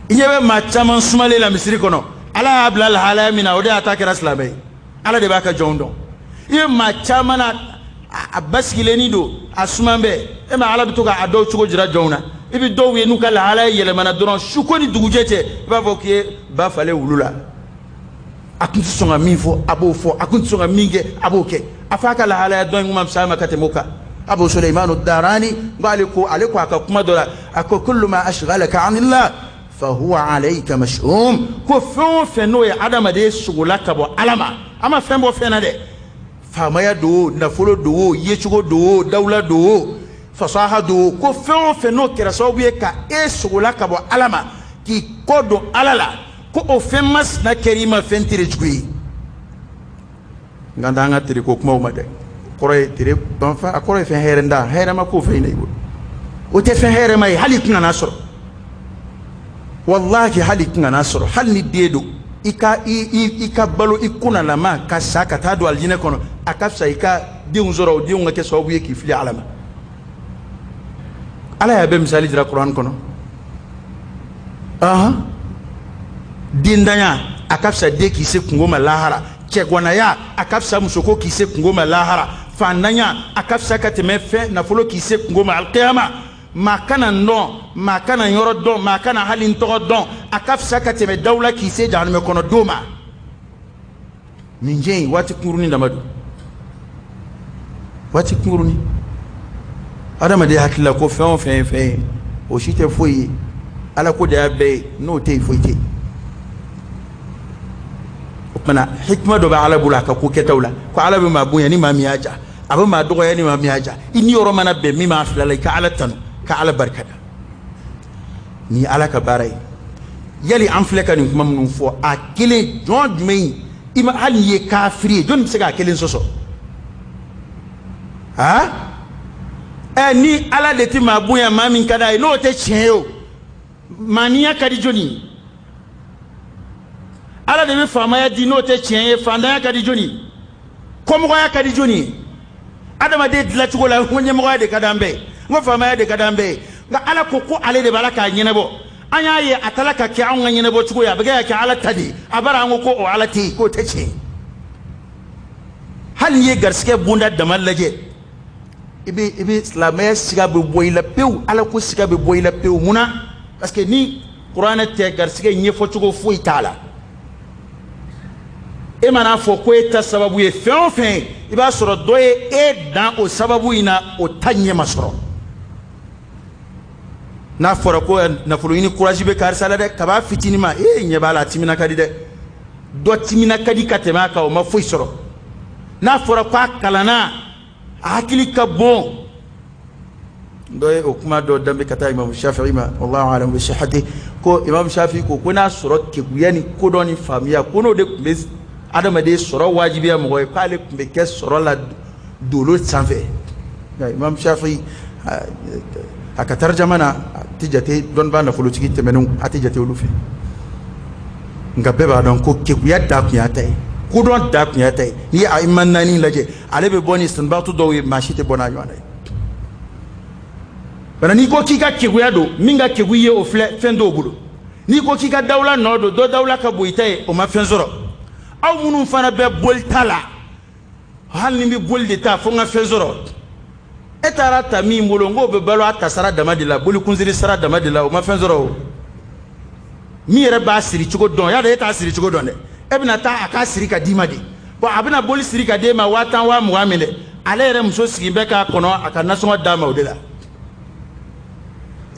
i ɲɛ bɛ maa caman sumalen la misiri kɔnɔ ala y'a bila lahalaya min na o de y'a ta kɛra silamɛ ye ala de b'a ka jɔnw dɔn i ye maa caman na a basigilenni don a suman bɛɛ e ma ala bɛ to k'a dɔw cogo jira jɔnw na i bɛ dɔw ye n'u ka lahalaya yɛlɛmana dɔrɔn su ko ni dugujɛ cɛ i b'a fɔ k'i ye ba falen wulu la a tun tɛ sɔn ka min fɔ a b'o fɔ a tun tɛ sɔn ka min kɛ a b'o kɛ a f'a ka lahalaya dɔn in kuma fisaya ma ka tɛmɛ o kan abu suleimanu darani ko ale ko a ka kuma dɔ la a ko kullu ma ashghalaka anillah فهو عليك مشؤوم ko fɛn o fɛn n'o ye adamaden sogola ka bɔ ala ma a ma fɛn bɔ fɛn na dɛ faamaya don o nafolo don o yecogo don o dawula don o fasaha don o ko fɛn o fɛn n'o kɛra sababu ye ka e sogola ka bɔ ala ma k'i kɔ don ala la ko o fɛn masina kɛra i ma fɛn tere jugu ye nka an t'an ka tere ko kumaw ma dɛ kɔrɔ ye tere a kɔrɔ ye fɛn hɛrɛ nda hɛrɛ ma k'o fɛn in na i bolo o tɛ fɛn hɛrɛ ma ye hali tɛna n'a sɔrɔ wallahi hali tɛna n'a sɔrɔ hali ni den don i ka balo i kunnalama ka sa ka taa don alijinɛ kɔnɔ a ka fisa i ka denw sɔrɔ o denw ka kɛ sababu ye k'i fili ala ma ala y'a bɛɛ misali jira kuran kɔnɔ dendanya a ka fisa den k'i se kungo ma lahara cɛgɔnaya a ka fisa musoko k'i se kungo ma lahara fandanya a ka fisa ka tɛmɛ fɛn nafolo k'i se kungo ma alikiyama maa kana n dɔn maa kana yɔrɔ dɔn maa kana hali n tɔgɔ dɔn a ka fisa ka tɛmɛ dawula k'i se jahanamɛ kɔnɔ don ma nin diɲɛ in waati kunkurunin dama don waati kunkurunin adamaden hakili la ko fɛn o fɛn ye fɛn ye o si tɛ foyi ye ala ko de y'a bɛɛ ye n'o tɛ yen foyi tɛ yen o kumana hikima dɔ bɛ ala bolo a ka ko kɛtaw la ko ala bɛ maa bonya ni maa min y'a ja a bɛ maa dɔgɔya ni maa min y'a ja i ni yɔrɔ mana bɛn min b'a fila la i ka ala tanu ka ala barikada ni ala ka baara ye yali an filɛ ka nin kuma minnu fɔ a kelen jɔn jumɛn i ma hali n'i ye kafiri ye jɔn bɛ se k'a kelen sɔsɔ ni ala de tɛ maa bonya maa min ka d'a ye n'o tɛ tiɲɛ ye o maaniya ka di jɔnni ala de bɛ faamaya di n'o tɛ tiɲɛ ye fandanya ka di jɔnni kɔmɔgɔya ka di jɔnni adamaden dilancogo la n ko ɲɛmɔgɔya de ka d'an bɛɛ n ko faamaya de ka d'an bɛɛ nka ala ko ale de b'a la k'a ɲɛnabɔ an y'a ye a taara ka kɛ anw ka ɲɛnabɔ cogo ye a bɛ kɛ ka kɛ ala ta de ye a bara an ko o ala tɛ yen k'o tɛ tiɲɛ hali n'i ye garisigɛ bonda dama lajɛ i bɛ silamɛya siga bɛ bɔ i la pewu ala ko siga bɛ bɔ i la pewu munna parce que ni kuranɛ tɛ garisigɛ ɲɛfɔcogo foyi t'a la e mana fo ko eta sababu ye fen fen I ba soro do ye e dan o sababu ina o tanye masoro na fora ko na fulu ini courage be kar sala de kaba fitini ma e nye bala timina kadi de do timina kadi katema ka o ma foi soro na fora ko kalana akili ka bon doye o kuma do dambe kata Imam Shafi'i ma wallahu alam bi sihhati ko Imam Shafi'i ko kuna soro ke guyani ko doni famiya ko no de kumbe adama de soro wajibiya mo ko ale kumbe ke soro la dolo sanfe Imam Shafi'i aka tarjamana tijate don ba na folotiki temenu atijate olufe ngabe ba don ko ke guya da kunya tai ko don da kunya tai ni a imman nani laje ale be boni istinbatu do mashite bona yona bana ni ko kika ke guya do minga ke guye o fendo bulo ni ko kika dawla nodo do dawla ka boytai o ma fenzoro aw munun fana be boltala hal ni bi bolde ta fo nga fenzoro etara tami molongo be balo atasara damadila boli kunziri sara damadila o ma fenzoro mi yere ba siri cigo don ya da eta siri cigo don de ebina ta aka siri ka dima de bo abina boli siri ka de ma watan wa muamele ale yere muso sigi be ka kono aka nasonga dama o de la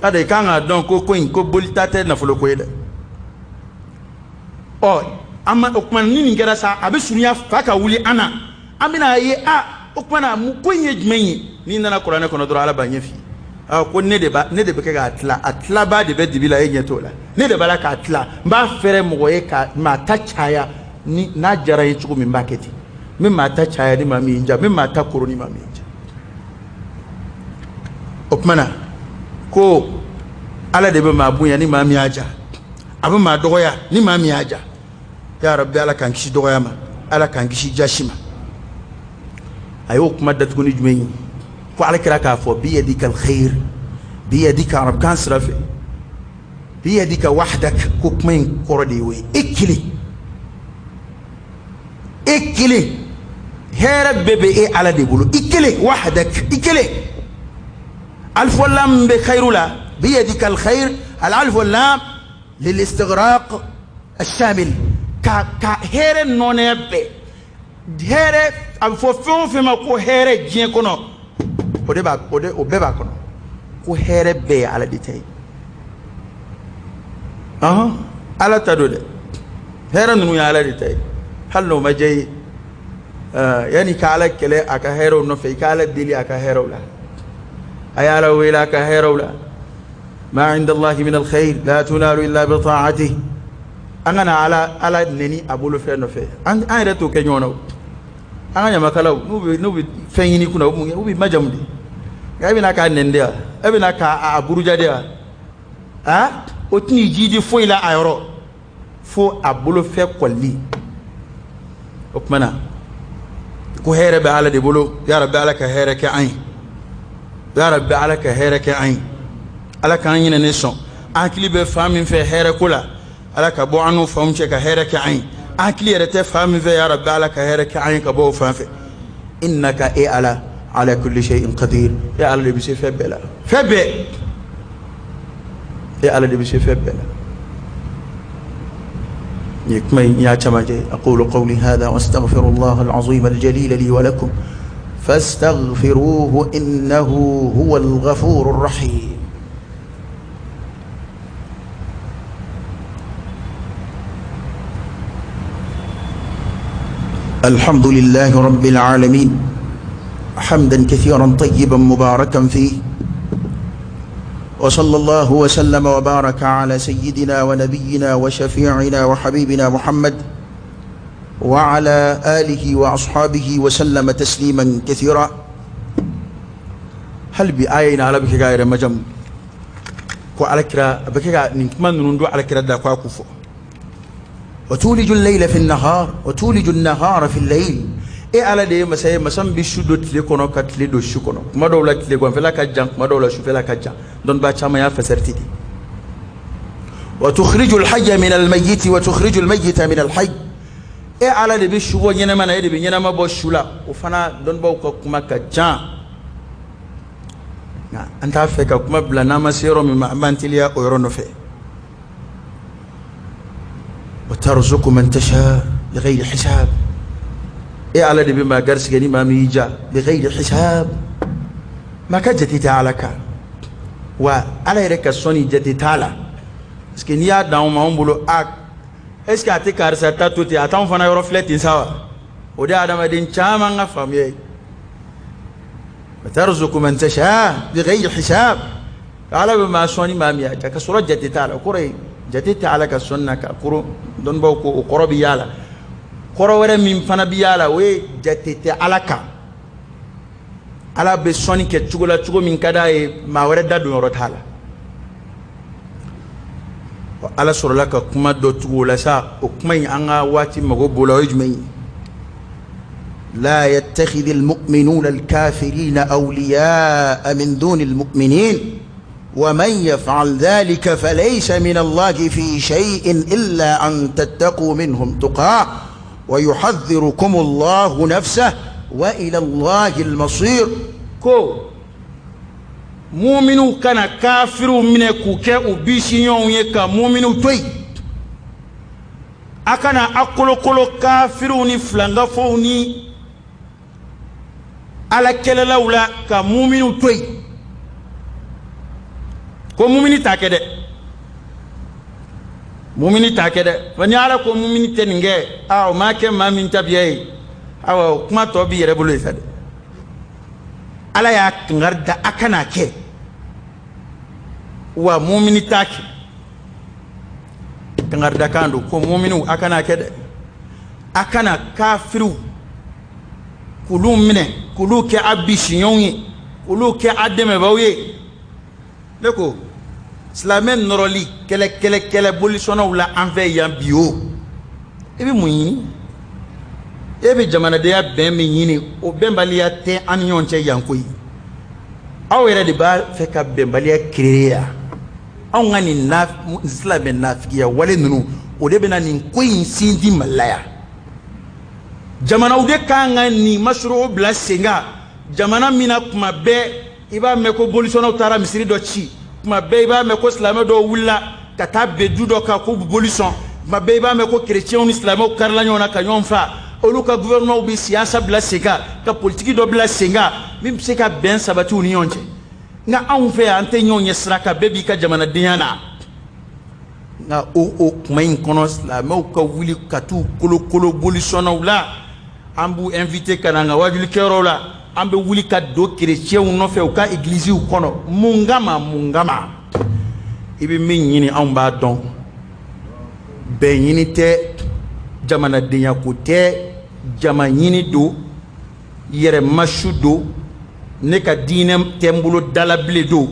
ada ikanga don ko ko boli tate na folo ko yede o amma okman nini ngera sa abe sunya faka wuli ana amina ye okmana mu ko nyejmenyi ni nana Qur'an kono doro ala banye fi ko ne de be ke ga atla ba de be dibila e nyetola ne de bala ka atla mba fere mo ye ka ma ta chaya ni na jara ye chugo mi mbaketi mi ma ta chaya ni mami inja mi ma ta koro ni mami inja okmana ko ala de be ma bunya ni mami aja abu ma dogoya ni mami aja ya rabbi ala kan kishi dogoya ma ala kan kishi jashima ayo kuma da tuguni jumeyi ko ala kira ka fo bi yadika alkhair bi yadika rab kan srafi bi yadika wahdak ko kuma korode we ikili hera bebe e ala de bulu ikili wahdak ikili alf lam bi khairula bi yadika alkhair alf lam للاستغراق الشامل ka here nonebe here am fo fema ko here jien kono ode obeba kono ko here be ala ditay ala tadode here nunu ya ala ditay hallo majay yani kala kele aka hero no fe kala dili aka hero la ayala wila ka hero la ما عند الله من الخير لا تنال إلا بطاعته أنا على نني أقول في النفع أنا رتو كنيونا أنا ما كلاو نوبي فيني كنا نوبي ما جمدي أبينا كان ننديا أبينا كا أبروجا ديا أتني جيدي فويلا أيرو فو أقول في كولي أكمنا كهير بعلى دبلو يا رب على كهير كعين يا رب على كهير كعين ala kan yina ne son akili be famin fe here kula ala ka bo anu fam che ka here ka ain akili rete famin fe ya rabbi ala ka here ka ain ka bo fam fe innaka ala kulli shay'in qadir ya ala bi se febela febe ya ala bi se febela يكمل يا جماعه اقول قولي هذا واستغفر الله العظيم الجليل لي ولكم فاستغفروه انه هو الغفور الرحيم الحمد لله رب العالمين حمدا كثيرا طيبا مباركا فيه وصلى الله وسلم وبارك على سيدنا ونبينا وشفيعنا وحبيبنا محمد وعلى آله وأصحابه وسلم تسليما كثيرا هل بآيين على بك غير مجم وعلى كرا بك نكمن ندو على كرا دا كوكفو وتولج الليل في النهار وتولج النهار في الليل اي على دي مساي مسام بشدو تلي كونو كاتلي دو شو كونو ما دولا تلي كون فلا كجان ما دولا شو فلا كجان دون با تشاما يا فسرتي وتخرج الحي من الميت وتخرج الميت من الحي اي على دي بشو نينا ما نيدي نينا ما بو شولا وفنا دون با كوما كجان انت فيك كوما بلا نما سيرو من مانتيليا اورونو في وترزق من تشاء بغير حساب إيه على دي بما قرس جني ما ميجا بغير حساب ما كجتي تعالك وعلى يرك الصوني جتي تعالى اسكي نيا داون ما هم بلو أك اسكي أتي كارسة تاتوتي أتام فنا يرفلت إنسوا وده آدم دين شامع فامي ترزق من تشاء بغير حساب على بما صوني ما ميجا كسورة جتي تعالى كوري جتي تعالى كسوننا كورو دون بوكو كورو بيالا koro were min fana biyala we jatete alaka ala be soni ke cugola cugo min kada e ma were dadu yoro tala ala sorola ka kuma do cugola sa o kuma anga wati mago bola yujmai لا يتخذ المؤمنون الكافرين أولياء من دون المؤمنين ومن يفعل ذلك فليس من الله في شيء إلا أن تتقوا منهم تقاه ويحذركم الله نفسه وإلى الله المصير كو مؤمن كان كافر من كوكا وبيشيون يكا مؤمن توي أكنا أقول كل كافر فلانغا فوني على كلا لولا كمؤمن توي كو مؤمن تاكده mumini takede fani ala ko mumini teninge aw ma ke ma min tabiye aw kuma to bi yere bulu isade ala ya ngarda akana ke wa mumini taki ngarda kando ko muminu akana kede akana kafiru kulu mine kulu ke abishinyonyi kulu ke ademe bawye leko Islamien noroli kele bolisona wala anfe yan bio ebi muyini ebi jamana de ya ben mi yini o benbaliya te an yonche yankoyi aw yere de ba fe ka benbaliya créer aw ngani na Islamien nafiya wale nunu o de bena nin koyin sindi malaya jamana ude ka ngani mashru bla senga jamana mina kuma be iba meko bolisona utara misiri do chi ma beba me ko islam do wulla kata bedu do ka ko bolison ma beba me ko chrétien islam o karla nyona ka nyonfa olu ka gouvernement bi siyasa bla sega ka politique do bla senga mim se ka ben sabati uni yonje nga an fe ante nyonye sraka bebi ka jamana diana nga o main kono islam o ka wuli katu kolo bolison wala ambu invité kananga wajuli kero la ambe wuli ka do chrétien no fe o ka église u kono mungama ibi min yini an ba don be yini te jamana dinya ko te jama yini do yere mashu do ne ka dinem tembulo dalable do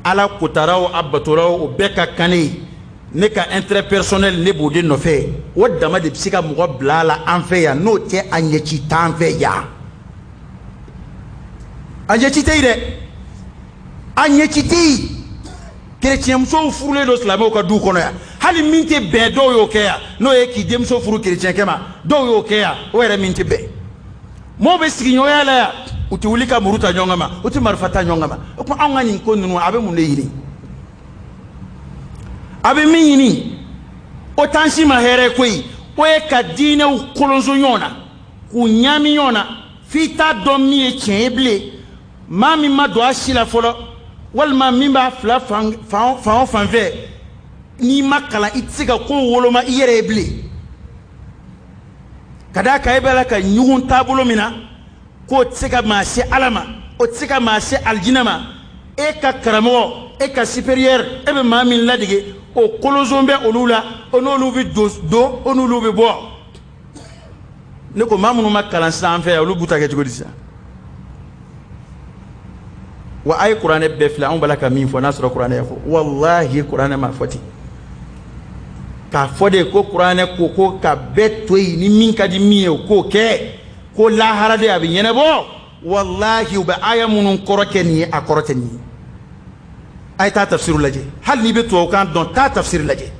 ala kotaraw abaturaw o beka kane ne ka intérêt personnel ne bode no fe o dama de psika mo blala an fe ya no te anyechi tan fe ya anyechi de anyechiti chrétien muso furule do slamo ka du kono ya hali minte be do yo ke ya no e ki dem so furu chrétien kema do yo ke ya o ere minte be mo be sigi nyoya la uti wulika muruta nyongama uti marfata nyongama ko angani ko nunu abe mu leyini abe mini o tansi ma here koi o e ka dine u kolonzo nyona ku nyami nyona fita do mi e cheble mami ma do ashila folo walma mimba fla fan ve ni makala itsiga ko woloma iyere bli kada ka ibala ka nyugun tabulo mina ko tsiga ma se alama o tsiga ma se aljinama e ka karamo e ka supérieur e be mami ladige o kolozombe olula onolu bi do onolu bi bo ne ko mamunu makala san fe olu butage jogodisa wa ay qur'ane be fla on balaka min fo nasra qur'ane ko wallahi qur'ane ma foti ka fode ko qur'ane ko ka betoyi ni min kadi miye ko ke ko la harade abi yene bo wallahi ba ayamun korokeni akoroteni ay ta tafsirul laje hal ni beto kan don ta tafsir laje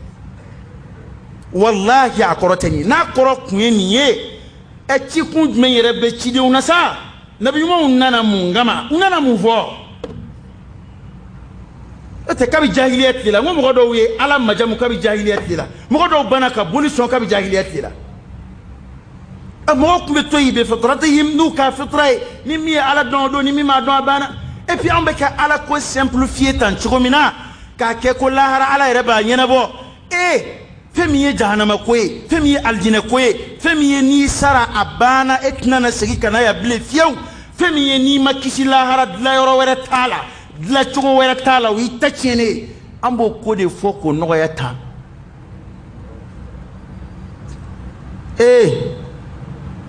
wallahi akoroteni na korokun niye e ti kun men yere be ci de unasa nabi mo nana mungama nana mu vo ate kabi jahiliyat lila mo mogodo wi ala majamu kabi jahiliyat lila mogodo bana ka boli son kabi jahiliyat lila أموك بتوي بفطرتهم نوكا فطرة نمي على دون نمي ما دون بانا et puis on be ka ala ko simplifier tan chigomina ka ke ko lahara ala reba nyenabo femi jahannama ko femi aljina ko femi ni sara abana etnana sigi kana ya ble fiaw femi ni makisi lahara la yoro wera tala la chugo wera tala wi tachene ambo ko de foko no ya ta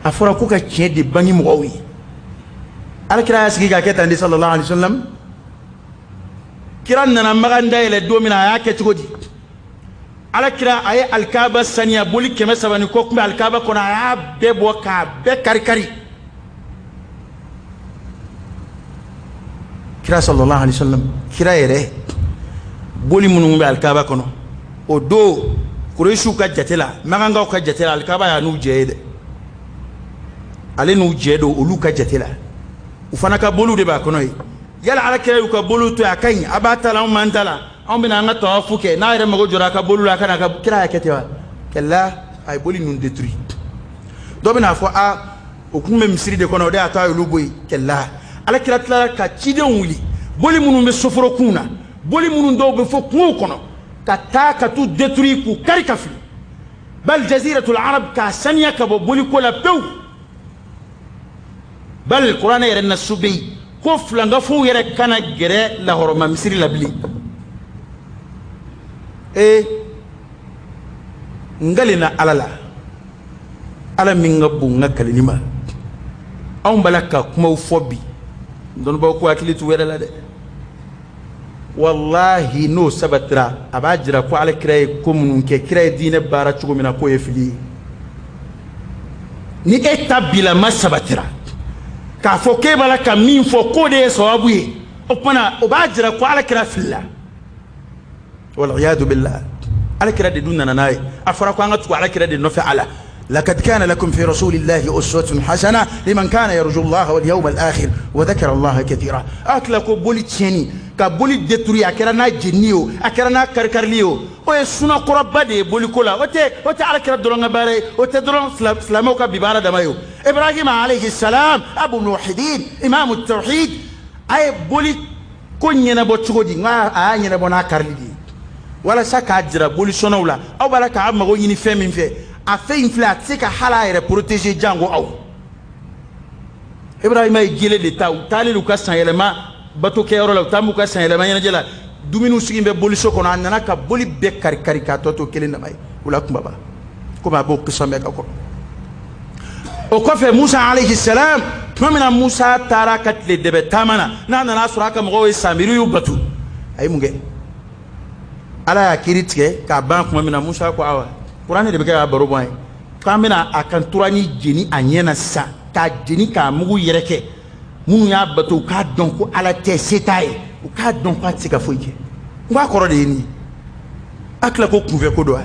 afora ko ka cien de bangi mo wi ala kira ya sigi ka ketande sallallahu alaihi wasallam kiran nana maganda ile domina ya ke chugodi ala kira ay alkaba saniya boli keme sabani ko kumbe alkaba kona ya bebo ka be kari kira sallallahu alaihi wasallam kira yere boli munumbe alkaba kono o do kureshu ka jatela maganga ka jatela alkaba ya nu jede ale nu jedo olu ka jatela ufana ka bolu de ba kono yala ala kira yu ka bolu to akany abatala o mantala on bina nga tawafu ke na yere mago jora ka bolu la kana ka kira ya ketewa kella ay boli nun détruit do bina fo o kuma misiri de kono de ata yu boy kella ala kira tla ka chide wuli boli munun be soforo kuna boli munun do be fo kun kono ka ta ka tu détruit ku kari ka fi bal jaziratul arab ka sanya ka boli ko la pew bal القرآن يرنا السبي كوف لنغفو يرى كان جرى لهور ما مسير لبلي نقلنا على من غبو نقل نما أم بلكا كما فوبي دون بوكو أكلي تويرا لا ده والله نو سبترا أباجرا كو على كراي كومون كراي دين بارا تشوغو منا كو يفلي ni etabila masabatra ka fo ke bala ka min fo ko de sawabu ye o pana o ba jira ko ala kira fillah wal iyad billah ala kira de dunna nay afara ko ngatu ala kira de no fa ala لقد كان لكم في رسول الله أسوة حسنة لمن كان يرجو الله واليوم الآخر وذكر الله كثيرا أكلكو بولي تشيني كبولي ديتوري أكرنا جنيو أكرنا كركرليو ويسونا قربا دي بولي كولا وتي على كرا درون باري وتي درون سلاموكا ببارا دمايو إبراهيم عليه السلام أبو الموحدين إمام التوحيد أي بولي كون ينبو تشغدي ما ينبو ناكرلي دي ولا ساكا جرا بولي سونولا أو بلا كعب مغو يني فمين في afin inflat c'est que hala est protégé jango aw Ibrahima gele de taw talilu ka san elema bato ke yoro la tamu ka san elema yana jela duminu sigimbe boli soko na nana ka boli be kar ka toto kelen na may wala kumbaba ko ba bok sambe ka ko o ko fe Musa alayhi salam tumina Musa tarakat le debe tamana na nana suraka mo samiru batu ay munge ala kiritike ka ban kuma mina Musa ko awa Qur'an de beka baro boy kamina akan turani jeni anyena sa ka jeni ka mugu yereke munu ya bato ka don ko ala te setaye o ka don pati ka foike ngwa koro de ni akla ko kuve ko do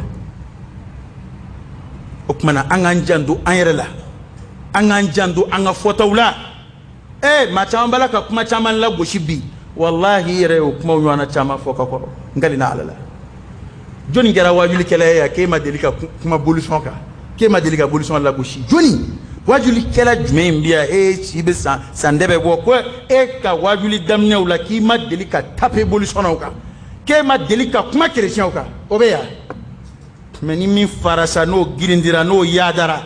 o kuma angan jandu anyerela angan jandu anga fotawla ma chamba ka kuma chama la goshibi wallahi yere o kuma wana chama foka koro ngali na alala Johnny gara wajuli kela ya kema delika kuma bolution ka kema delika bolution la goshi Johnny wajuli kela jume mbia chibe sandebe bo ko ka wajuli damne wala ki ma delika tape bolution ka kema delika kuma chrétien ka obeya meni mi farasa no girindira no yadara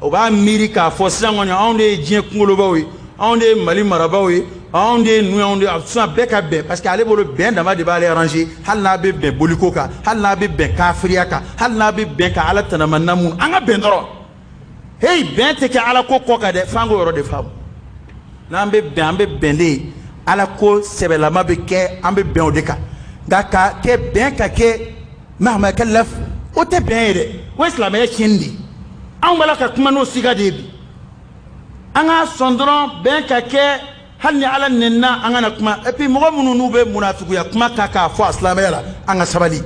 oba amerika fo sango onde jien kungolo bawi onde mali marabawi onde nous onde absent beka ben parce que aller bolo ben dama de ba les arranger hal na be ben boliko ka hal na be ben kafriya ka hal na be ben ka ala tanama namun anga ben doro hey ben te ka ala ko ka de fango yoro de fam na be ben de ala ko sebela ma be ke ambe ben odeka daka ke ben ka ke mahma kalaf o te ben de o islam ya chindi an wala ka kuma no siga de bi anga sondron ben ka ke hal ni ala nenna angana kuma et puis mo mununu be munafiku ya kuma kaka fo islamela anga sabali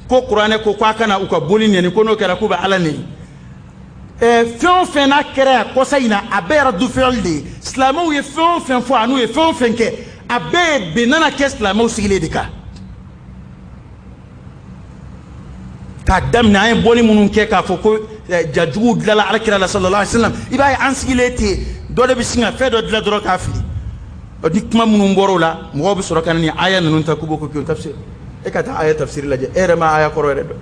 ko qur'ane ko kwa kana uka boli ne ko no kera ko ba ala ne fin na kera ko sayna abera du fi'li islamu ye fin fo anu ye fin ke abe benana ke islamu sigile dika ka damna ay boli munun ke ka fo ko jajugu dilala alakira la sallallahu alaihi wasallam i b'a ye an sigilen ten dɔ de bɛ sin ka fɛn dɔ dilan dɔrɔn k'a fili ni kuma minnu bɔr'o la mɔgɔw bɛ sɔrɔ ka na ni aya ninnu ta k'u b'o k'o tafsir e ka taa aya tafsir lajɛ e yɛrɛ ma aya kɔrɔ yɛrɛ dɔn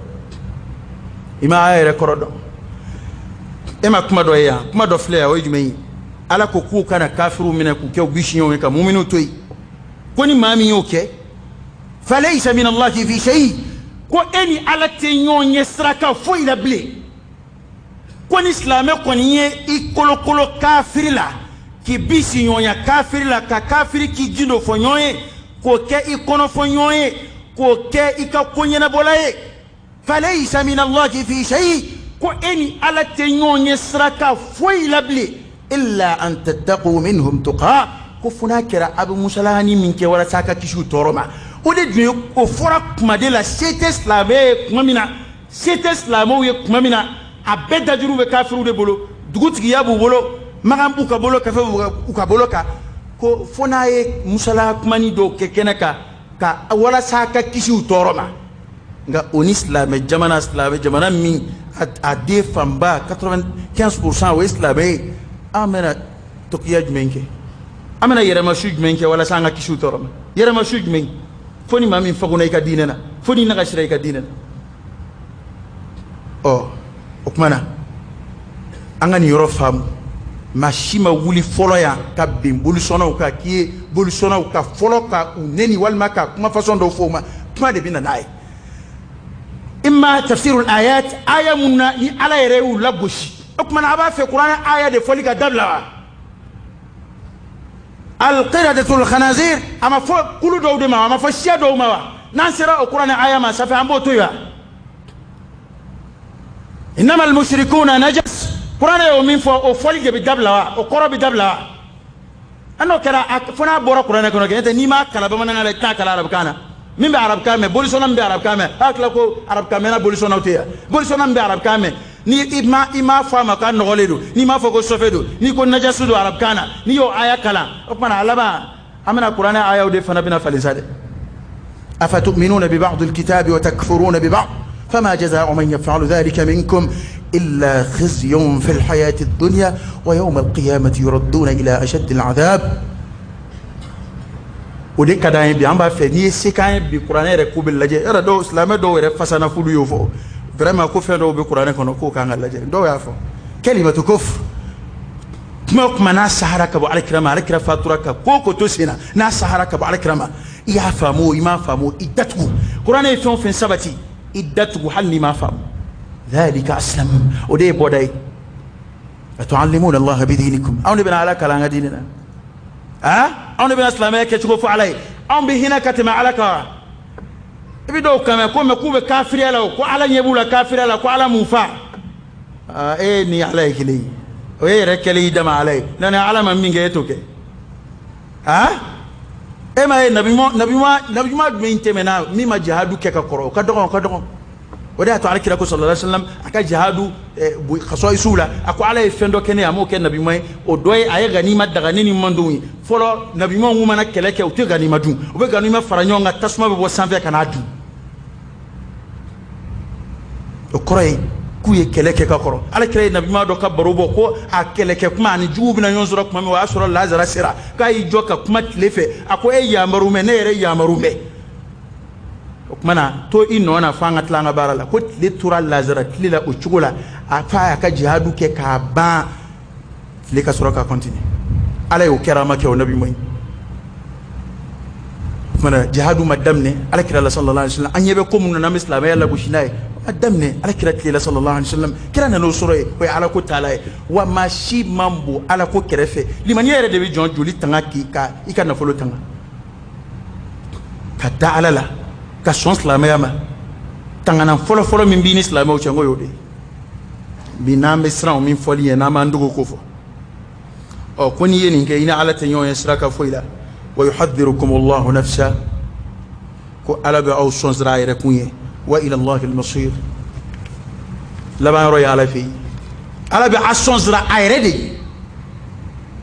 i ma aya yɛrɛ kɔrɔ dɔn e ma kuma dɔ ye yan kuma dɔ filɛ yan o ye jumɛn ye ala ko k'u kana kafiru minɛ k'u kɛ u bisiɲɛw ye ka muminiw to yen ko ni maa min y'o kɛ falaysa min allahi fi shay ko e ni ala tɛ ɲɔgɔn ɲɛ siraka foyi la bilen ko ni silamɛ kɔni ye i kolokolo kafiri la k'i bisi ɲɔgɔn ya kafiri la ka kafiri k'i gindo fɔ ɲɔgɔn ye k'o kɛ i kɔnɔ fɔ ɲɔgɔn ye k'o kɛ i ka ko ɲɛnabɔla ye falaysa min allahi fi shay ko e ni ala tɛ ɲɔgɔn ɲɛ siraka foyi la bilen illa an tattaqu minhum tuqa ko funa kɛra a bɛ musalahani min kɛ walasa a ka kisi u tɔɔrɔ ma o de dun ye o fɔra kumaden la se tɛ silamɛ ye kuma min na se tɛ silamɛw ye kuma min na a bɛɛ dajuru bɛ kafiriw de bolo dugutigiya b'u bolo magan b'u ka bolo kafe b'u ka bolo kan ko fo n'a ye musalaha kumani dɔw kɛ kɛnɛ kan ka walasa a ka kisi u tɔɔrɔ ma nka o ni silamɛ jamana min a den fanba 95% o ye silamɛ ye an bɛna tokiya jumɛn kɛ an bɛna yɛrɛmasu jumɛn kɛ walasa an ka kisi u tɔɔrɔ ma yɛrɛmasu jumɛn fo ni maa min fagona i ka diinɛ na fo ni nagasira i ka diinɛ na ɔ o tuma na an ka nin yɔrɔ faamu maa si ma wuli fɔlɔ yan ka bin bolisɔnnaw kan k'i ye bolisɔnnaw ka fɔlɔ ka u neni walima ka kuma fasɔn dɔw fɔ o ma kuma de bɛ na n'a ye imma tafsirul ayat aya mun na ni ala yɛrɛ y'u lagosi o tuma na a b'a fɛ kuranɛ aya de fɔli ka dabila wa alqiradatul khanazir a ma fɔ kulu dɔw de ma a ma fɔ siya dɔw ma wa n'an sera o kuranɛ aya ma sanfɛ an b'o to yen wa innamal mushrikuna najas kuranɛ y'o min fɔ o fɔli de bɛ dabila wa o kɔrɔ bɛ dabila wa an n'o kɛra fo n'a bɔra kuranɛ kɔnɔ kɛ n'o tɛ n'i m'a kalan bamanankan na i t'a kalan arabukan na min bɛ arabukan mɛn bolisɔnna min bɛ arabukan mɛn a tila ko arabukan mɛnna bolisɔnnaw tɛ yan bolisɔnna min bɛ arabukan mɛn ni i m'a fɔ a ma k'a nɔgɔlen don n'i m'a fɔ ko sɔfɛ don n'i ko najasu don arabukan na n'i y'o aya kalan o tuma na a laban an bɛna kuranɛ ayaw de fana bɛna falen sa dɛ afatu'minuna bi ba'dil kitabi wa takfuruna bi ba'd fama jaza'u man yaf'alu dhalika minkum illa khizyun fil hayati ad-dunya wa yawm al-qiyamati yuradduna ila ashaddi al-'adhab o de ka d'an ye bi an b'a fɛ n'i ye se k'an ye bi kuranɛ yɛrɛ ko bɛ lajɛ yɔrɔ dɔw silamɛ dɔw yɛrɛ fasana fulu y'o fɔ vraiment ko fɛn dɔw bɛ kuranɛ kɔnɔ k'o kan ka lajɛ dɔw y'a fɔ kalimatu kufr kuma o kuma n'a sahara ka bɔ alakira ma alakira fatura ka ko ko to sen na n'a sahara ka bɔ alakira ma i y'a faamu o i m'a faamu i datugu kuranɛ ye fɛn o fɛn sabati i datugu hali n'i m'a faamu dhalika aslam o de ye bɔda ye atu'allimuna allaha bidinikum anw de bɛna ala kalan an ka diinɛ na anw de bɛna silamɛya kɛcogo fɔ ala ye anw bɛ hinɛ ka tɛmɛ ala kan wa i bɛ dɔw kan mɛn ko mɛ k'u bɛ kafiriya la o ko ala ɲɛ b'u la kafiriya la ko ala m'u fa e ni ala ye kelen ye o ye yɛrɛ kɛlen y'i dama ala ye n'o tɛ ala ma min kɛ e t'o kɛ e ma ye nabi ɲuman jumɛn tɛmɛna min ma jihadu kɛ ka kɔrɔ o ka dɔgɔn o ka dɔgɔn o de y'a to alakira ko sallallahu alaihi wasallam a ka jihadu khasɔyisiw la a ko ala ye fɛn dɔ kɛ ne ye a m'o kɛ nabi ɲuman ye o dɔ ye a ye ganima daga ne ni mandenw ye fɔlɔ nabi ɲumanw kun mana kɛlɛ kɛ u tɛ ganima dun u bɛ ganima fara ɲɔgɔn kan tasuma bɛ bɔ sanfɛ ka n'a dun o kɔrɔ ye k'u ye kɛlɛ kɛ ka kɔrɔ alakira ye nabi ɲuman dɔ ka baro bɔ ko a kɛlɛkɛ kuma ani juguw bɛna ɲɔgɔn sɔrɔ kuma min o y'a sɔrɔ lazara sera k'a y'i jɔ ka kuma tile fɛ a ko e yamaru mɛn ne yɛrɛ yamaru mɛn o tuma na to i nɔ na fo an ka tila an ka baara la ko tile tora lazara tile la o cogo la a fa y'a ka jihadu kɛ k'a ban tile ka sɔrɔ ka kɔntine ala y'o kɛra a ma kɛ o nabi ɲuman ye o tuma na jihadu ma daminɛ alakira la sallallahu alaihi wa sallam an ɲɛ bɛ ko minnu na an bɛ silamɛya lagosi n'a ye a daminɛ alakira tile la sallallahu alaihi wa sallam kira nan'o sɔrɔ yen o ye ala ko taala ye wa maa si man bon ala ko kɛrɛfɛ limaniya yɛrɛ de bɛ jɔn joli tanga k'i ka i ka nafolo tanga ka da ala la ka sɔn silamɛya ma tangana fɔlɔfɔlɔ min b'i ni silamɛw cɛ n ko y'o de ye bi n'an bɛ siran o min fɔli ye n'an b'an dogo ko fɔ ɔ ko n'i ye nin kɛ i ni ala tɛ ɲɔgɔn ye sira ka foyi la wa yuhadhirukumullahu nafsa ko ala bɛ aw sɔn sira a yɛrɛ kun ye wa ila Allahi al-masir laban yɔrɔ ye ala fɛ yen ala bɛ a sɔn sira a yɛrɛ de ye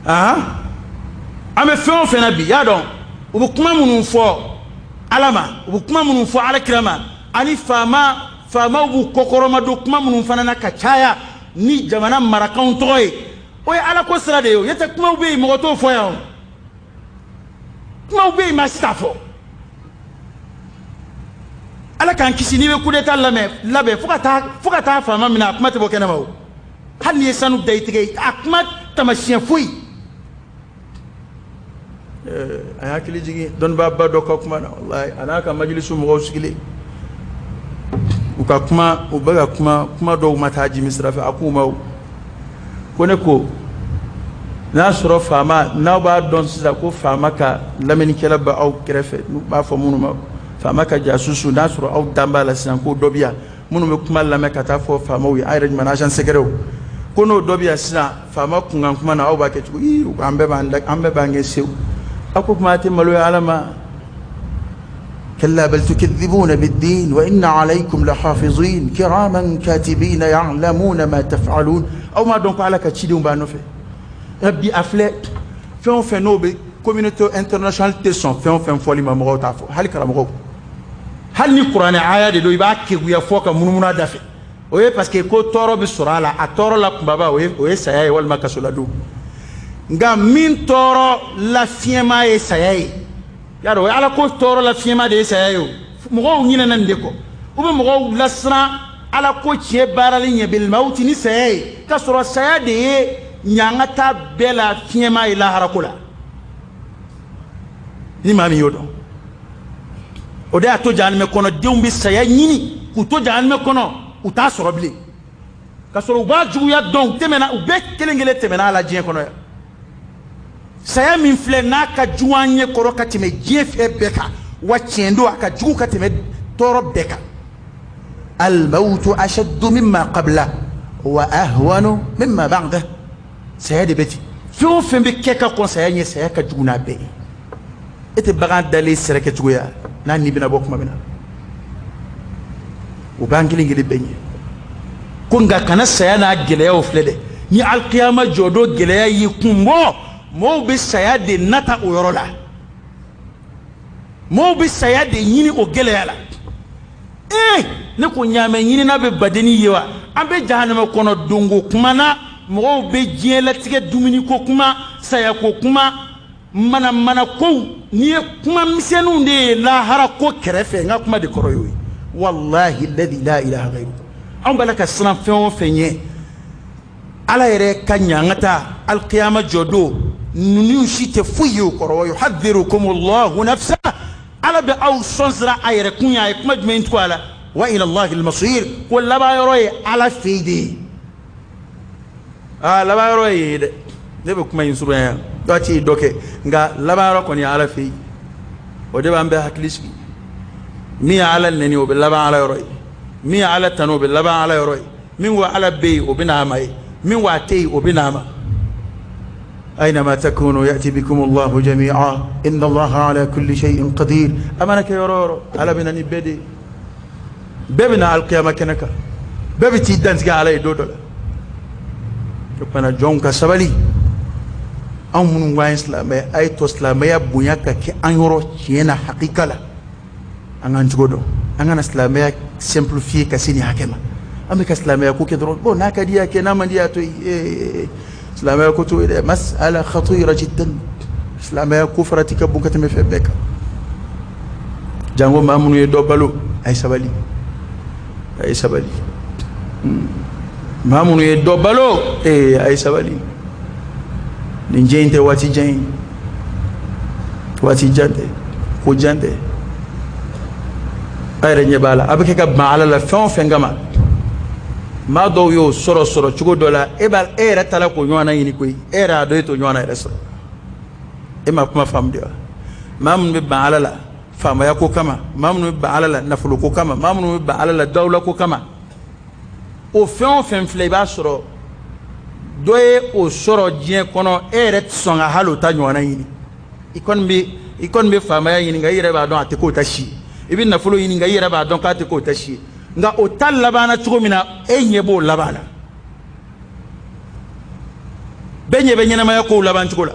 an bɛ fɛn o fɛn na bi y'a dɔn u bɛ kuma minnu fɔ ala ma u bɛ kuma minnu fɔ alakira ma ani faamaw b'u kɔkɔrɔma don kuma minnu fana na ka caya ni jamana marakanw tɔgɔ ye o ye ala ko sira de ye o yɛtɛ kumaw bɛ yen mɔgɔ t'o fɔ yan o kumaw bɛ yen maa si t'a fɔ ala k'an kisi n'i bɛ coup d'état labɛn fo ka taa faama minɛ a kuma tɛ bɔ kɛnɛma o hali n'i ye sanu da i tigɛ a kuma tamasiyɛn foyi a hakili jigin dɔnnibaaba dɔ ka kuma na walahi a n'a ka majilisu mɔgɔw sigilen u ka kuma u bɛ ka kuma dɔw ma taa jimi sira fɛ a k'u ma ko ne ko n'a sɔrɔ faama n'aw b'a dɔn sisan ko faama ka lamɛnnikɛla bɛ aw kɛrɛfɛ n'u b'a fɔ minnu ma faama ka jasusu n'a sɔrɔ aw dan b'a la sisan ko dɔ bɛ yan minnu bɛ kuma lamɛn ka taa fɔ faamaw ye an yɛrɛ jamana agent secrets ko n'o dɔ bɛ yan sisan faama kunkan kuma na aw b'a kɛ cogo an bɛɛ b'an kɛ sew aw ko kuma tɛ maloya ala ma كلا بل تكذبون بالدين وإن عليكم لحافظين كراما كاتبين يعلمون ما تفعلون أو ما دونك على كتشيدون بانوفي ربي أفلك فين فنوبي communauté internationale تسون فين فولي ما مغو تعرفوا هل كلام مغو هل نقرأ آية دو يبقى كيويا فوق منومنا دافع ويه باسكي كو تورو بسرعة لا أتورو لا بابا ويه سياي والما كسولا دو nga min toro la fiema e sayay yaro ala ko toro la fiema de sayayo mo nyina nan de ko ube mo lasra ala ko tie barali nye bil maut ni sayay ka soro sayade nyanga ta bela fiema ila harakula ni mami yodo o de ato jan me kono deumbi sayay nyini ku to jan me kono uta soro bile ka soro ba juya don temena ube kelengele temena ala jien kono saya min filɛ n'a ka jugu an ɲɛ kɔrɔ ka tɛmɛ diɲɛ fɛn bɛɛ kan wa tiɲɛ don a ka jugu ka tɛmɛ tɔɔrɔ bɛɛ kan al-mawtu ashaddu mimma qabla wa ahwanu mimma ba'da saya de bɛ ten fɛn o fɛn bɛ kɛ ka kɔn saya ɲɛ saya ka jugu n'a bɛɛ ye e tɛ bagan dalen sɛrɛ kɛcogoya n'a ni bɛna bɔ kuma min na o b'an kelen kelen bɛɛ ɲɛ ko nka kana saya n'a gɛlɛyaw filɛ dɛ ni alikiyama jɔ don gɛlɛya y'i kun bɔ mo be saya de nata o yɔrɔ la mo be saya de ɲini o gɛlɛya la ne ko ɲaamɛ ɲini na be badeni ye wa an be jahanama kɔnɔ dongo kuma na mɔgɔw be diɲɛ latigɛ dumuni ko kuma saya ko kuma mana kow ni ye kuma misɛnninw de ye lahara ko kɛrɛfɛ n ka kuma de kɔrɔ y'o ye wallahi alladhi la ilaha ghayru an b'a la ka siran fɛn o fɛn ɲɛ ala yɛrɛ ka ɲa an ka taa alikiyama jɔ don nunu si tɛ foyi ye o kɔrɔ wa yuhadhirukum Allahu nafsa ala bɛ aw sɔn sira a yɛrɛ kun ye a ye kuma jumɛn tugu a la wa ila Allahi al-masir ko laban yɔrɔ ye ala fɛ yen de ye laban yɔrɔ ye dɛ ne bɛ kuma in surunya dɔ ti dɔ kɛ nka laban yɔrɔ kɔni ye ala fɛ yen o de b'an bɛɛ hakili sigi min ye ala nɛni o bɛ laban ala yɔrɔ ye min ye ala tanu o bɛ laban ala yɔrɔ ye min ko ala bɛ yen o bɛ n'a ma ye min ko a tɛ yen o bɛ n'a ma أينما تكونوا يأتي بكم الله جميعا إن الله على كل شيء قدير أمانك يورو على بنا نبدي ببنا القيامة كنك ببتي دانسك على دودو ربنا جونك سبالي أو من وين سلامة أي تسلامة بنياك كي أنيرو كينا حقيقة لا أنا نجودو أنا سلامة simplifié كسيني حكمة أمي كسلامة كوكي درون بو ناكا ديا كنا من ديا توي إسلامية كتوى مسألة خطيرة جدا إسلامية كفرتك بوكة مفبك جانغو مامنو يدوبالو أي سبالي مامنو يدوبالو أي سبالي نجين تي واتي جانتي كو جانتي أي رنجي بالا أبكي كب معالا لفون فنغما ma dɔw y'o sɔrɔ cogo dɔ la e yɛrɛ tala ko ɲɔgɔn na ɲini koyi e yɛrɛ a dɔn e t'o ɲɔgɔn na yɛrɛ sɔrɔ e ma kuma faamu de wa maa minnu bɛ ban ala la faamaya ko kama maa minnu bɛ ban ala la nafolo ko kama maa minnu bɛ ban ala la dawula ko kama o fɛn o fɛn filɛ i b'a sɔrɔ dɔ ye o sɔrɔ diɲɛ kɔnɔ e yɛrɛ tɛ sɔn ka hali o ta ɲɔgɔn na ɲini i kɔni bɛ faamaya ɲini nka i yɛrɛ b'a dɔn a tɛ k'o ta si ye i bɛ nafolo ɲini nka i yɛrɛ b'a dɔn k'a tɛ k'o ta si ye nga o ta labana cogo min na e ɲɛ b'o laban na bɛɛ ɲɛ bɛ ɲɛnamaya kow laban cogo la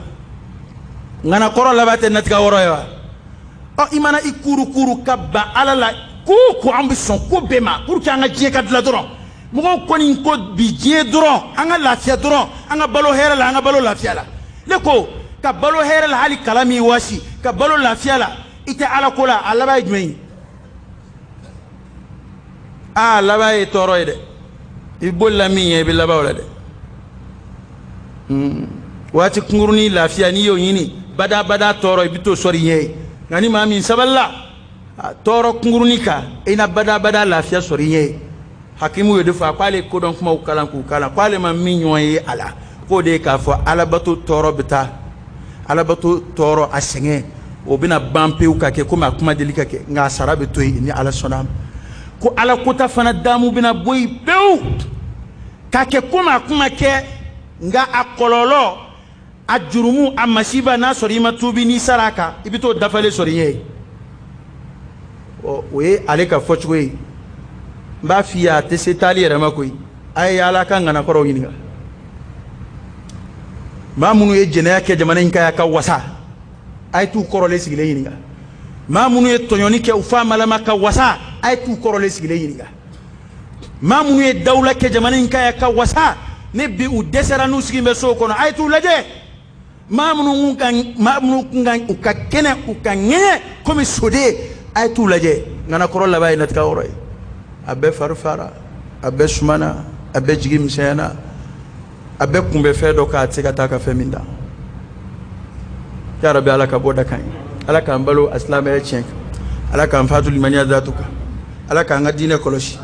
ŋana kɔrɔ laban tɛ natigɛ wɔrɔ ye wa i mana i kuru ka ban ala la ko an bɛ sɔn ko bɛɛ ma pour que an ka diɲɛ ka dilan dɔrɔn mo ko ni ko bi je dron anga lafiya dron anga balo hera la anga balo lafiya la le ko ka balo hera la hali kalami wasi ka balo lafiya la ite ala ko la ala bay jmei ala bay toro de ibolla mi e bi la bawla de wati kunguruni lafiya ni yo yini bada bada toro ibito sori ye ngani ma min saballa toro kunguruni ka ina bada bada lafiya sori ye hakimu yo defa kwale ko don kuma ukalan ku kala kwale ma min yoye ala ko de ka fo ala batu toro bita ala batu toro asenge o bina bampe u ka ke kuma kuma delika ke nga sarabe to ni ala sonam ko ala kota fana damu bina boy pew ka ke kuma ke nga akololo ajurumu amasiba na sori matubi ni saraka ibito dafale sori ye o we ale ka fochwe mba fiya te setali rema koy ay ala kan ngana koro yininga ma munu ye jene ke jamana inka ka wasa ay tu koro le sigile yininga ma munu ye tonyoni ke ufa malama ka wasa ay tu koro le sigile yininga ma munu ye dawla ke jamana inka ka wasa ne bi u desera nu sigimbe so kono ay tu laje ma munu ngan uka kene uka ngene komi sode ay tu laje ngana koro la bay nat ka oroy abe farfara abe sumana abe jigim sena abe kumbe fedo ka tsika taka feminda ya rabbi alaka boda kan alaka ambalo aslama ya chenk alaka amfatu limania zatuka alaka ngadine koloshi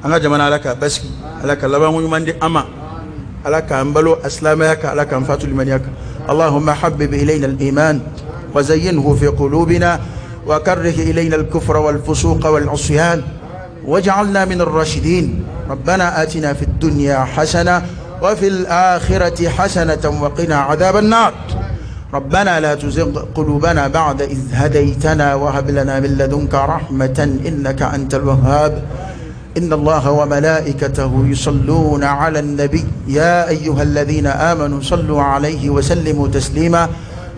anga jamana alaka baski alaka labangu yumande ama alaka ambalo aslama yaka alaka amfatu limania اللهم حبب إلينا الإيمان وزينه في قلوبنا وكره إلينا الكفر والفسوق والعصيان واجعلنا من الراشدين ربنا آتنا في الدنيا حسنة وفي الآخرة حسنة وقنا عذاب النار ربنا لا تزغ قلوبنا بعد إذ هديتنا وهب لنا من لدنك رحمة إنك أنت الوهاب إن الله وملائكته يصلون على النبي يا أيها الذين آمنوا صلوا عليه وسلموا تسليما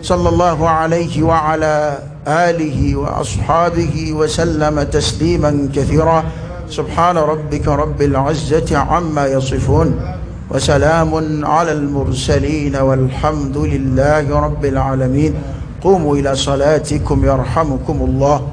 صلى الله عليه وعلى آله وأصحابه وسلم تسليما كثيرا سبحان ربك رب العزة عما يصفون وسلام على المرسلين والحمد لله رب العالمين قوموا إلى صلاتكم يرحمكم الله.